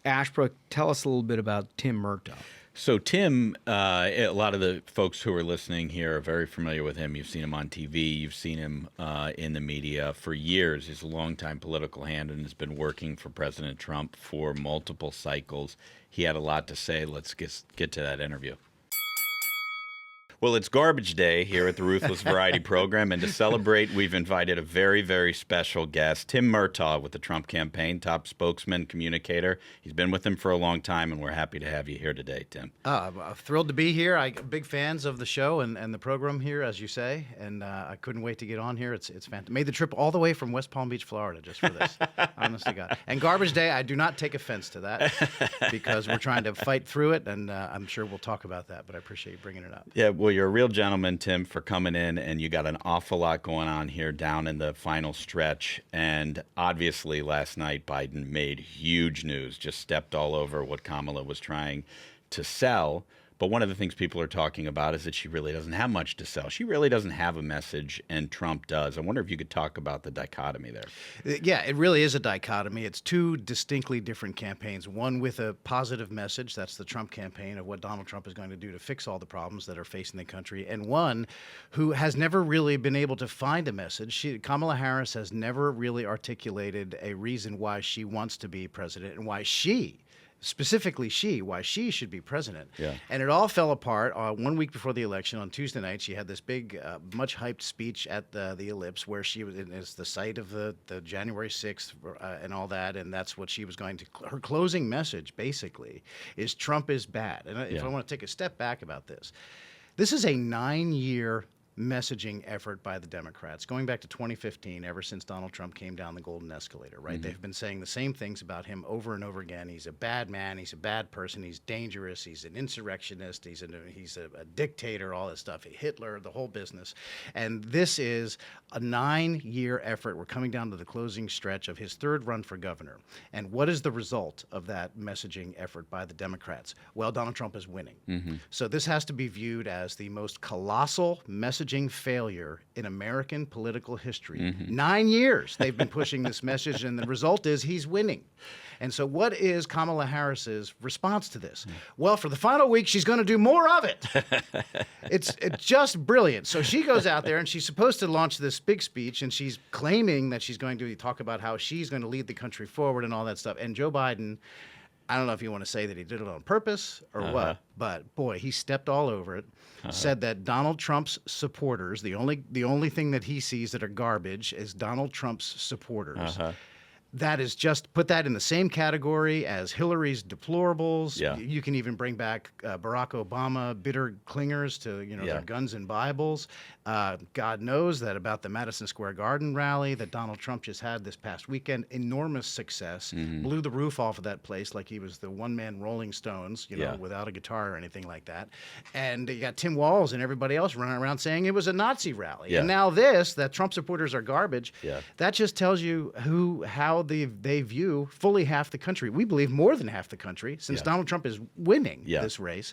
Ashbrook, tell us a little bit about Tim Murtaugh. So Tim, a lot of the folks who are listening here are very familiar with him. You've seen him on TV. You've seen him in the media for years. He's a longtime political hand and has been working for President Trump for multiple cycles. He had a lot to say. Let's get to that interview. Well, it's garbage day here at the Ruthless Variety program, and to celebrate, we've invited a very, very special guest, Tim Murtaugh with the Trump campaign, top spokesman, communicator. He's been with them for a long time, and we're happy to have you here today, Tim. I'm thrilled to be here. Big fans of the show and the program here, as you say, and I couldn't wait to get on here. It's fantastic. Made the trip all the way from West Palm Beach, Florida, just for this. Honest to God. And garbage day, I do not take offense to that because we're trying to fight through it, and I'm sure we'll talk about that, but I appreciate you bringing it up. Yeah, well, you're a real gentleman, Tim, for coming in, and you got an awful lot going on here down in the final stretch. And obviously last night Biden made huge news, just stepped all over what Kamala was trying to sell. But one of the things people are talking about is that she really doesn't have much to sell. She really doesn't have a message, and Trump does. I wonder if you could talk about the dichotomy there. Yeah, it really is a dichotomy. It's two distinctly different campaigns. One with a positive message, that's the Trump campaign of what Donald Trump is going to do to fix all the problems that are facing the country, and one who has never really been able to find a message. Kamala Harris has never really articulated a reason why she wants to be president and why she should be president. Yeah. And it all fell apart 1 week before the election. On Tuesday night, she had this big, much hyped speech at the Ellipse where she was, it's the site of the January 6th and all that, and that's what she was going to, her closing message basically is Trump is bad. And if I want to take a step back about this is a 9-year messaging effort by the Democrats going back to 2015, ever since Donald Trump came down the golden escalator, right? They've been saying the same things about him over and over again. He's a bad man. He's a bad person. He's dangerous. He's an insurrectionist. He's a dictator, all this stuff. Hitler, the whole business. And this is a 9-year effort. We're coming down to the closing stretch of his third run for governor. And what is the result of that messaging effort by the Democrats? Well, Donald Trump is winning. So this has to be viewed as the most colossal messaging failure in American political history. 9 years they've been pushing this message, and the result is he's winning. And so what is Kamala Harris's response to this? Well, for the final week, she's going to do more of it. It's just brilliant. So she goes out there, and she's supposed to launch this big speech, and she's claiming that she's going to talk about how she's going to lead the country forward and all that stuff. And Joe Biden I don't know if you want to say that he did it on purpose or what, but boy, he stepped all over it. Said that Donald Trump's supporters, the only thing that he sees that are garbage is Donald Trump's supporters. That is just put that in the same category as Hillary's deplorables. Yeah. You can even bring back Barack Obama bitter clingers to their guns and Bibles. God knows that about the Madison Square Garden rally that Donald Trump just had this past weekend. Enormous success. Blew the roof off of that place like he was the one-man Rolling Stones, without a guitar or anything like that. And you got Tim Walz and everybody else running around saying it was a Nazi rally. Yeah. And now that Trump supporters are garbage, that just tells you how they view fully half the country. We believe more than half the country, since Donald Trump is winning this race.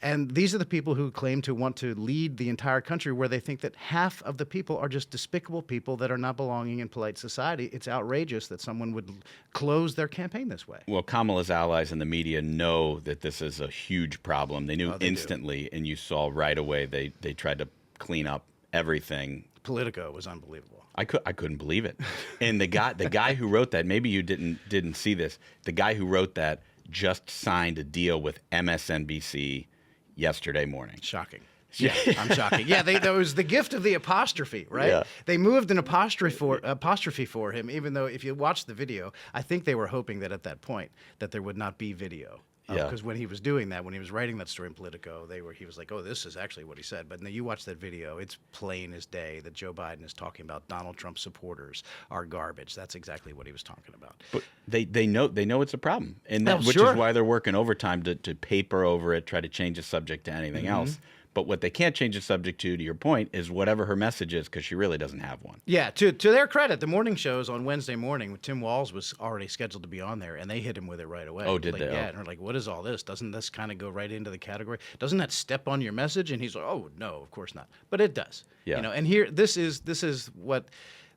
And these are the people who claim to want to lead the entire country, where they think that half of the people are just despicable people that are not belonging in polite society. It's outrageous that someone would close their campaign this way. Well, Kamala's allies in the media know that this is a huge problem. They knew instantly, and you saw right away they tried to clean up everything. Politico was unbelievable. I couldn't believe it. And the guy who wrote that, maybe you didn't see this. The guy who wrote that just signed a deal with MSNBC yesterday morning. Shocking. Yeah, I'm shocking. Yeah, that was the gift of the apostrophe, right? Yeah. They moved an apostrophe for him, even though if you watch the video, I think they were hoping that at that point that there would not be video. Because when he was doing that, when he was writing that story in Politico, he was like, oh, this is actually what he said. But now you watch that video, it's plain as day that Joe Biden is talking about Donald Trump supporters are garbage. That's exactly what he was talking about. But they know it's a problem, and which is why they're working overtime to paper over it, try to change the subject to anything else. But what they can't change the subject to your point, is whatever her message is, because she really doesn't have one. Yeah, to their credit, the morning shows on Wednesday morning, Tim Walz was already scheduled to be on there, and they hit him with it right away. Oh, did they? Yeah, and they're like, what is all this? Doesn't this kind of go right into the category? Doesn't that step on your message? And he's like, oh, no, of course not. But it does. Yeah. And here, this is what...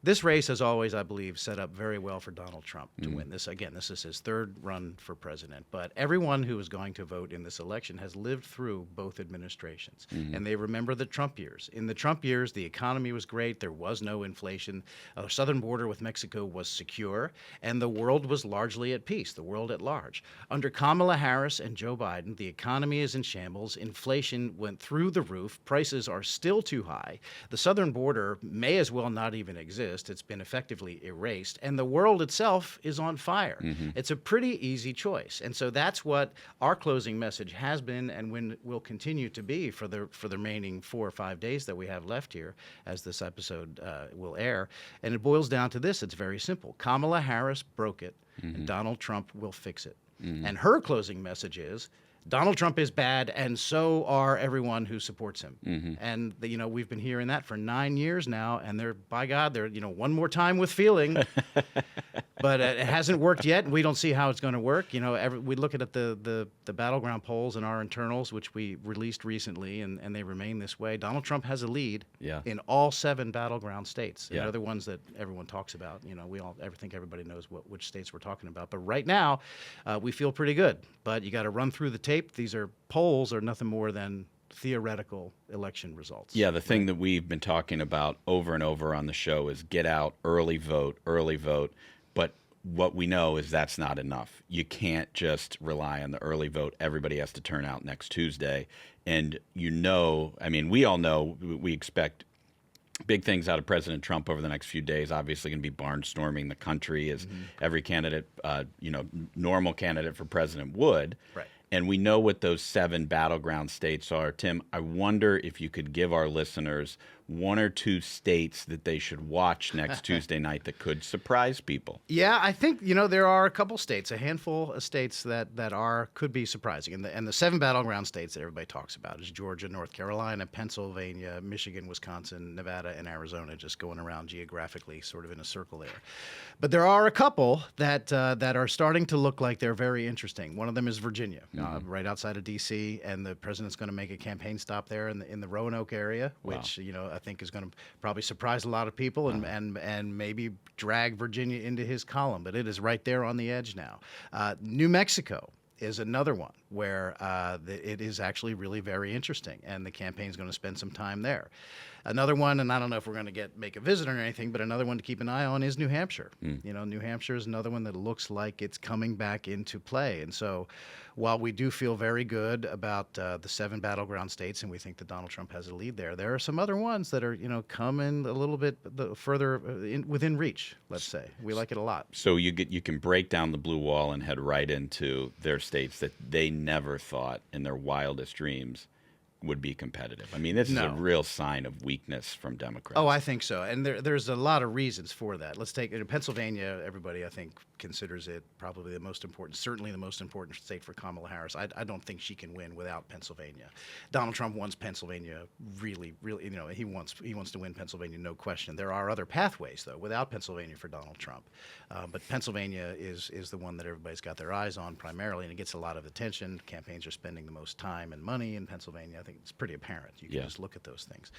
This race has always, I believe, set up very well for Donald Trump to win. This is his third run for president. But everyone who is going to vote in this election has lived through both administrations. And they remember the Trump years. In the Trump years, the economy was great. There was no inflation. Our southern border with Mexico was secure. And the world was largely at peace, the world at large. Under Kamala Harris and Joe Biden, the economy is in shambles. Inflation went through the roof. Prices are still too high. The southern border may as well not even exist. It's been effectively erased, and the world itself is on fire. It's a pretty easy choice, and so that's what our closing message has been, and will continue to be for the remaining 4 or 5 days that we have left here, as this episode will air. And it boils down to this: it's very simple. Kamala Harris broke it, and Donald Trump will fix it. And her closing message is, Donald Trump is bad, and so are everyone who supports him. And we've been hearing that for 9 years now, and they're one more time with feeling, but it hasn't worked yet, and we don't see how it's going to work. We look at the battleground polls and our internals, which we released recently, and they remain this way. Donald Trump has a lead in all 7 battleground states. And they're the ones that everyone talks about. I think everybody knows which states we're talking about. But right now, we feel pretty good. But you got to run through the tape. These polls are nothing more than theoretical election results. Yeah, the thing that we've been talking about over and over on the show is get out, early vote. But what we know is that's not enough. You can't just rely on the early vote. Everybody has to turn out next Tuesday. And we all know, we expect big things out of President Trump over the next few days. Obviously going to be barnstorming the country, as every candidate, normal candidate for president would. Right. And we know what those 7 battleground states are. Tim, I wonder if you could give our listeners 1 or 2 states that they should watch next Tuesday night that could surprise people. Yeah, I think there are a couple states, a handful of states that could be surprising. And the 7 battleground states that everybody talks about is Georgia, North Carolina, Pennsylvania, Michigan, Wisconsin, Nevada, and Arizona, just going around geographically, sort of in a circle there. But there are a couple that are starting to look like they're very interesting. One of them is Virginia, right outside of D.C., and the president's going to make a campaign stop there in the Roanoke area, which I think is going to probably surprise a lot of people and maybe drag Virginia into his column. But it is right there on the edge now. New Mexico is another one where it is actually really very interesting, and the campaign's going to spend some time there. Another one, and I don't know if we're going to make a visit or anything, but another one to keep an eye on is New Hampshire. New Hampshire is another one that looks like it's coming back into play. And so while we do feel very good about the 7 battleground states, and we think that Donald Trump has a lead there are some other ones that are, coming a little bit further within reach, let's say. We like it a lot. So you can break down the blue wall and head right into their states that they never thought in their wildest dreams would be competitive. I mean, this is a real sign of weakness from Democrats. Oh, I think so. And there's a lot of reasons for that. Let's take Pennsylvania. Everybody, I think, considers it probably the most important, certainly the most important state for Kamala Harris. I don't think she can win without Pennsylvania. Donald Trump wants Pennsylvania really, really, he wants to win Pennsylvania, no question. There are other pathways, though, without Pennsylvania for Donald Trump. But Pennsylvania is the one that everybody's got their eyes on primarily, and it gets a lot of attention. Campaigns are spending the most time and money in Pennsylvania. I think it's pretty apparent. You can just look at those things.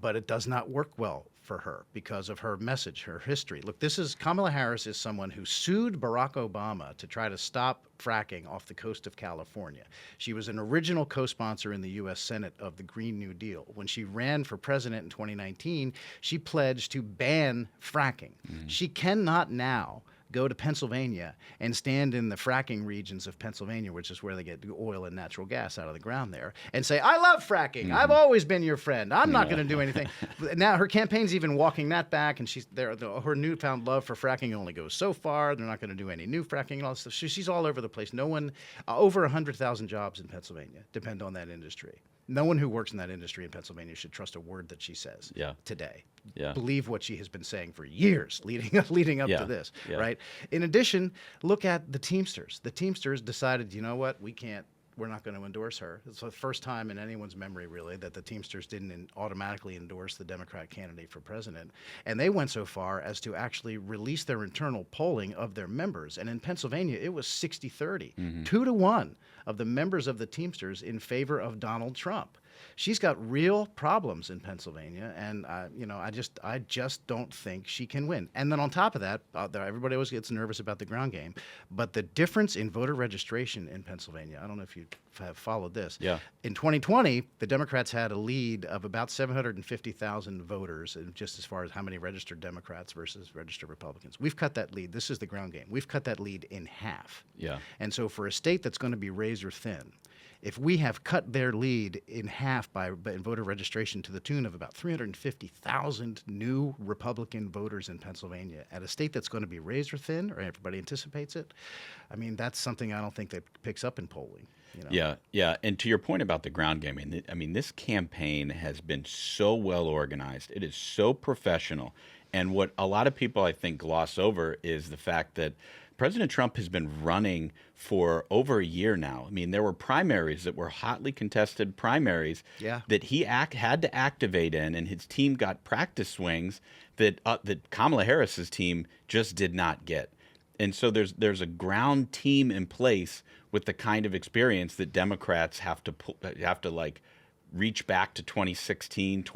But it does not work well for her because of her message, her history. Look, Kamala Harris is someone who sued Barack Obama to try to stop fracking off the coast of California. She was an original co-sponsor in the U.S. Senate of the Green New Deal. When she ran for president in 2019, she pledged to ban fracking. She cannot now go to Pennsylvania and stand in the fracking regions of Pennsylvania, which is where they get oil and natural gas out of the ground there, and say, I love fracking. I've always been your friend. I'm not going to do anything. Now her campaign's even walking that back, and her newfound love for fracking only goes so far. They're not going to do any new fracking and all this stuff. She's all over the place. No one, over 100,000 jobs in Pennsylvania depend on that industry. No one who works in that industry in Pennsylvania should trust a word that she says today. Believe what she has been saying for years leading up to this, right? In addition, look at the Teamsters. The Teamsters decided, you know what, we're not going to endorse her. It's the first time in anyone's memory, really, that the Teamsters didn't automatically endorse the Democrat candidate for president. And they went so far as to actually release their internal polling of their members. And in Pennsylvania, it was 60-30, 2-1 of the members of the Teamsters in favor of Donald Trump. She's got real problems in Pennsylvania, and I just don't think she can win. And then on top of that, everybody always gets nervous about the ground game, but the difference in voter registration in Pennsylvania, I don't know if you have followed this. In 2020, the Democrats had a lead of about 750,000 voters, just as far as how many registered Democrats versus registered Republicans. We've cut that lead. This is the ground game. We've cut that lead in half. And so for a state that's going to be razor thin, if we have cut their lead in half in voter registration to the tune of about 350,000 new Republican voters in Pennsylvania at a state that's going to be razor thin, or everybody anticipates it, I mean, that's something I don't think that picks up in polling. Yeah. And to your point about the ground game, I mean, this campaign has been so well organized. It is so professional. And what a lot of people, I think, gloss over is the fact that President Trump has been running for over a year now. I mean, there were primaries that were hotly contested primaries that he had to activate in, and his team got practice swings that Kamala Harris's team just did not get. And so there's a ground team in place with the kind of experience that Democrats have to like reach back to 2016,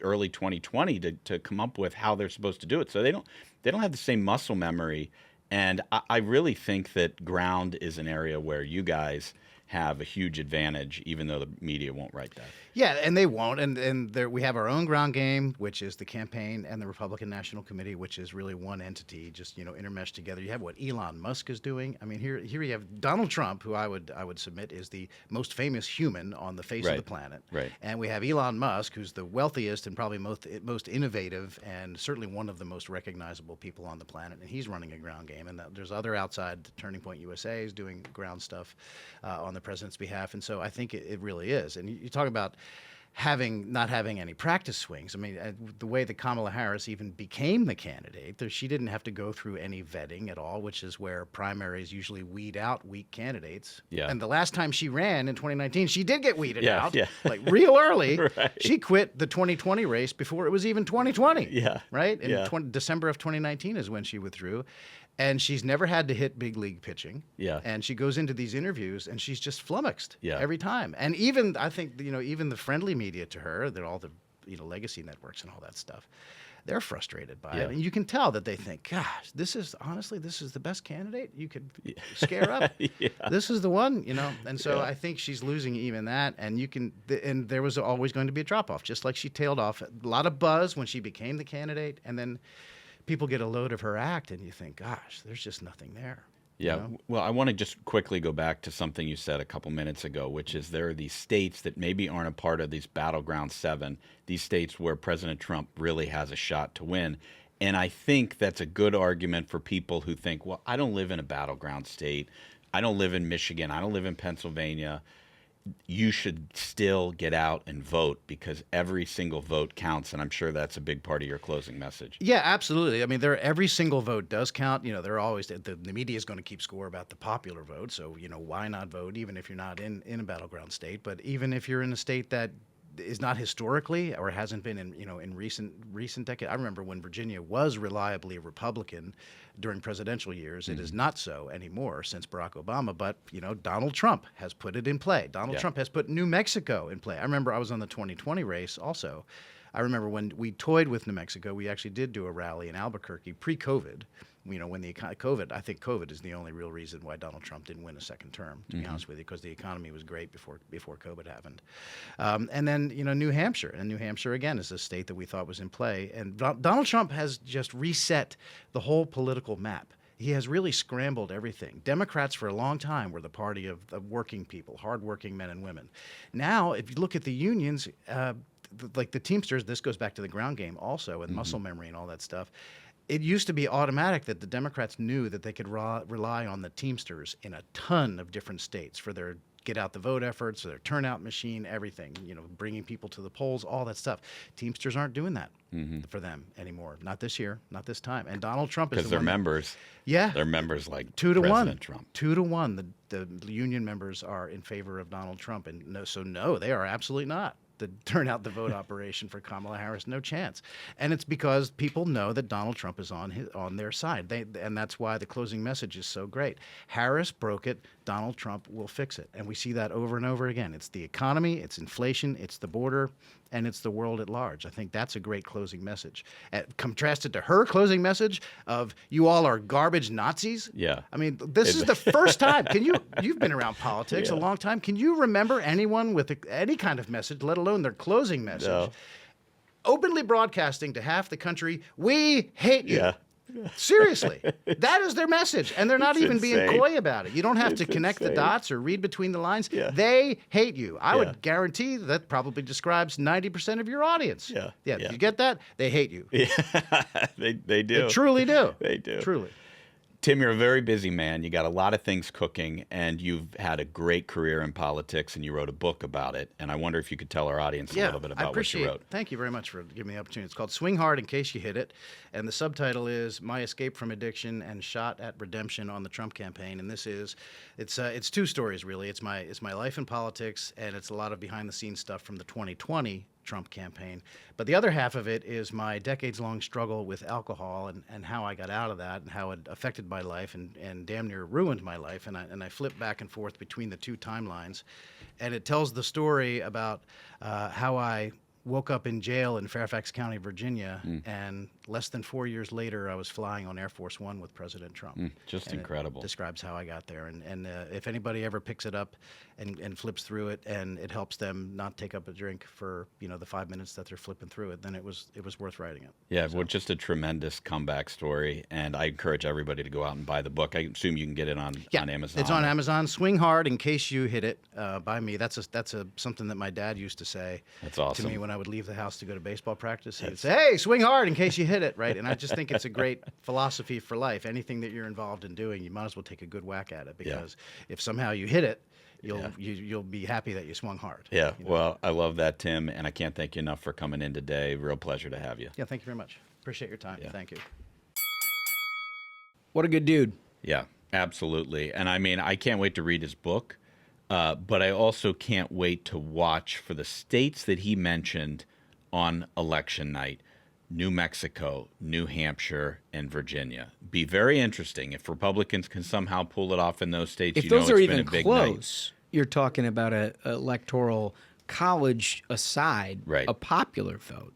early 2020 to come up with how they're supposed to do it. So they don't have the same muscle memory. And I really think that ground is an area where you guys have a huge advantage, even though the media won't write that. Yeah, and they won't. And we have our own ground game, which is the campaign, and the Republican National Committee, which is really one entity, just intermeshed together. You have what Elon Musk is doing. I mean, here you have Donald Trump, who I would submit is the most famous human on the face of the planet. And we have Elon Musk, who's the wealthiest and probably most innovative, and certainly one of the most recognizable people on the planet. And he's running a ground game. And there's other outside. Turning Point USA is doing ground stuff on the president's behalf. And so I think it really is. And you talk about not having any practice swings. I mean, the way that Kamala Harris even became the candidate, she didn't have to go through any vetting at all, which is where primaries usually weed out weak candidates. And the last time she ran in 2019, she did get weeded out, like real early. She quit the 2020 race before it was even 2020. Right? In December of 2019 is when she withdrew. And she's never had to hit big league pitching. And she goes into these interviews and she's just flummoxed every time. And even, I think, even the friendly media to her, all the legacy networks and all that stuff, they're frustrated by it. And you can tell that they think, gosh, this is the best candidate you could scare up. This is the one, And so I think she's losing even that. And and there was always going to be a drop-off, just like she tailed off. A lot of buzz when she became the candidate, and then people get a load of her act, and you think, gosh, there's just nothing there. Yeah. Well, I want to just quickly go back to something you said a couple minutes ago, which is there are these states that maybe aren't a part of these battleground 7, these states where President Trump really has a shot to win. And I think that's a good argument for people who think, well, I don't live in a battleground state. I don't live in Michigan. I don't live in Pennsylvania. You should still get out and vote because every single vote counts, and I'm sure that's a big part of your closing message. Yeah, absolutely. I mean, every single vote does count. They're always the media is going to keep score about the popular vote, so why not vote even if you're not in a battleground state? But even if you're in a state that is not historically or hasn't been in recent decades. I remember when Virginia was reliably Republican during presidential years. It is not so anymore since Barack Obama, but Donald Trump has put it in play. Donald Trump has put New Mexico in play. I remember I was on the 2020 race also. I remember when we toyed with New Mexico, we actually did do a rally in Albuquerque pre-COVID. When the I think COVID is the only real reason why Donald Trump didn't win a second term, to be honest with you, because the economy was great before COVID happened. And then, New Hampshire. And New Hampshire, again, is a state that we thought was in play. And Donald Trump has just reset the whole political map. He has really scrambled everything. Democrats for a long time were the party of working people, hardworking men and women. Now, if you look at the unions, like the Teamsters, this goes back to the ground game also, and muscle memory and all that stuff. It used to be automatic that the Democrats knew that they could rely on the Teamsters in a ton of different states for their get-out-the-vote efforts, their turnout machine, everything, bringing people to the polls, all that stuff. Teamsters aren't doing that for them anymore. Not this year, not this time. And Donald Trump is because they're members. They're members like 2 to President 1. Trump. 2 to 1. The union members are in favor of Donald Trump. And no, they are absolutely not. The turn-out-the-vote operation for Kamala Harris, no chance. And it's because people know that Donald Trump is on their side. And that's why the closing message is so great. Harris broke it. Donald Trump will fix it. And we see that over and over again. It's the economy, it's inflation, it's the border, and it's the world at large. I think that's a great closing message. Contrasted to her closing message of you all are garbage Nazis. Yeah. I mean, this is the first time. You've been around politics a long time. Can you remember anyone with any kind of message, let alone their closing message, openly broadcasting to half the country, we hate you? Yeah. Seriously, that is their message, and they're not even being coy about it. You don't have to connect the dots or read between the lines. They hate you. I would guarantee that probably describes 90% of your audience. Yeah. You get that? They hate you. Yeah, they do. They truly do. They do. Truly. Tim, you're a very busy man. You got a lot of things cooking, and you've had a great career in politics, and you wrote a book about it. And I wonder if you could tell our audience a little bit about what you wrote. Thank you very much for giving me the opportunity. It's called Swing Hard in Case You Hit It, and the subtitle is My Escape from Addiction and Shot at Redemption on the Trump Campaign. And it's 2 stories, really. It's my life in politics, and it's a lot of behind-the-scenes stuff from the 2020 Trump campaign. But the other half of it is my decades-long struggle with alcohol and how I got out of that and how it affected my life and damn near ruined my life. And I flip back and forth between the 2 timelines. And it tells the story about how I woke up in jail in Fairfax County, Virginia, and less than 4 years later, I was flying on Air Force One with President Trump. Just incredible. It describes how I got there. And if anybody ever picks it up and flips through it, and it helps them not take up a drink for the 5 minutes that they're flipping through it, then it was worth writing it. Yeah, well, just a tremendous comeback story, and I encourage everybody to go out and buy the book. I assume you can get it on Amazon. It's on Amazon. Swing Hard in Case You Hit It by me. That's something that my dad used to say. That's awesome. To me when I would leave the house to go to baseball practice. He would say, "Hey, swing hard in case you hit it," right? And I just think it's a great philosophy for life. Anything that you're involved in doing, you might as well take a good whack at it, because if somehow you hit it, you'll be happy that you swung hard. Yeah, well, I love that, Tim, and I can't thank you enough for coming in today. Real pleasure to have you. Yeah, thank you very much. Appreciate your time. Thank you. What a good dude. Yeah, absolutely. And I mean, I can't wait to read his book, but I also can't wait to watch for the states that he mentioned on election night: New Mexico, New Hampshire, and Virginia. Be very interesting. If Republicans can somehow pull it off in those states, if those are even close, you're talking about an electoral college aside, a popular vote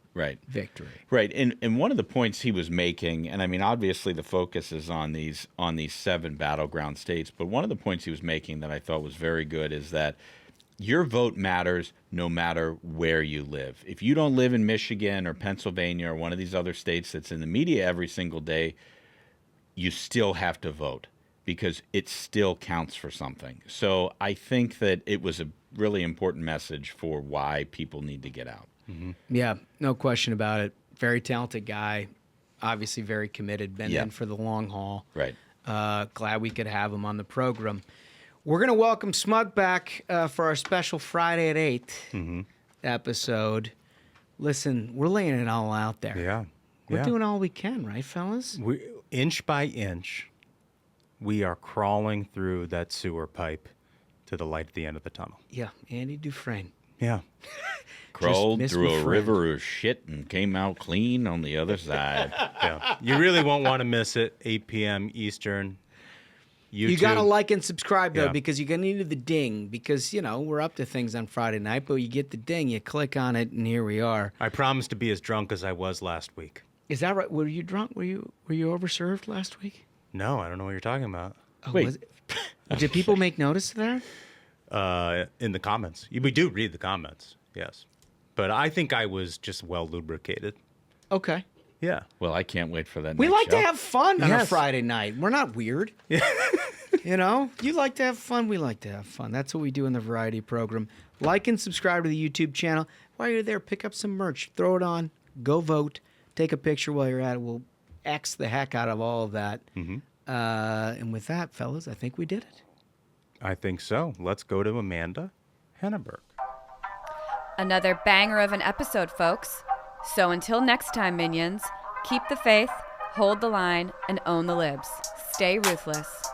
victory. Right. And one of the points he was making, and I mean, obviously the focus is on these 7 battleground states, but one of the points he was making that I thought was very good is that your vote matters no matter where you live. If you don't live in Michigan or Pennsylvania or one of these other states that's in the media every single day, you still have to vote because it still counts for something. So I think that it was a really important message for why people need to get out. Mm-hmm. Yeah, no question about it. Very talented guy, obviously very committed, been in for the long haul. Right. Glad we could have him on the program. We're going to welcome Smug back for our special Friday at 8 episode. Listen, we're laying it all out there. Yeah. We're doing all we can, right, fellas? Inch by inch, we are crawling through that sewer pipe to the light at the end of the tunnel. Yeah, Andy Dufresne. Yeah. Crawled through a river of shit and came out clean on the other side. Yeah. You really won't want to miss it. 8 p.m. Eastern. YouTube. You got to like and subscribe, though, because you're going to need the ding. Because, we're up to things on Friday night, but you get the ding, you click on it, and here we are. I promise to be as drunk as I was last week. Is that right? Were you drunk? Were you overserved last week? No, I don't know what you're talking about. Oh, wait. Did people make notice of that? In the comments. We do read the comments, yes. But I think I was just well lubricated. Okay. Yeah. Well, I can't wait for that. We like show. to have fun on a Friday night. We're not weird. You like to have fun. We like to have fun. That's what we do in the variety program. Like and subscribe to the YouTube channel. While you're there, pick up some merch. Throw it on. Go vote. Take a picture while you're at it. We'll X the heck out of all of that. Mm-hmm. And with that, fellas, I think we did it. I think so. Let's go to Amanda Henneberg. Another banger of an episode, folks. So until next time, minions, keep the faith, hold the line, and own the libs. Stay ruthless.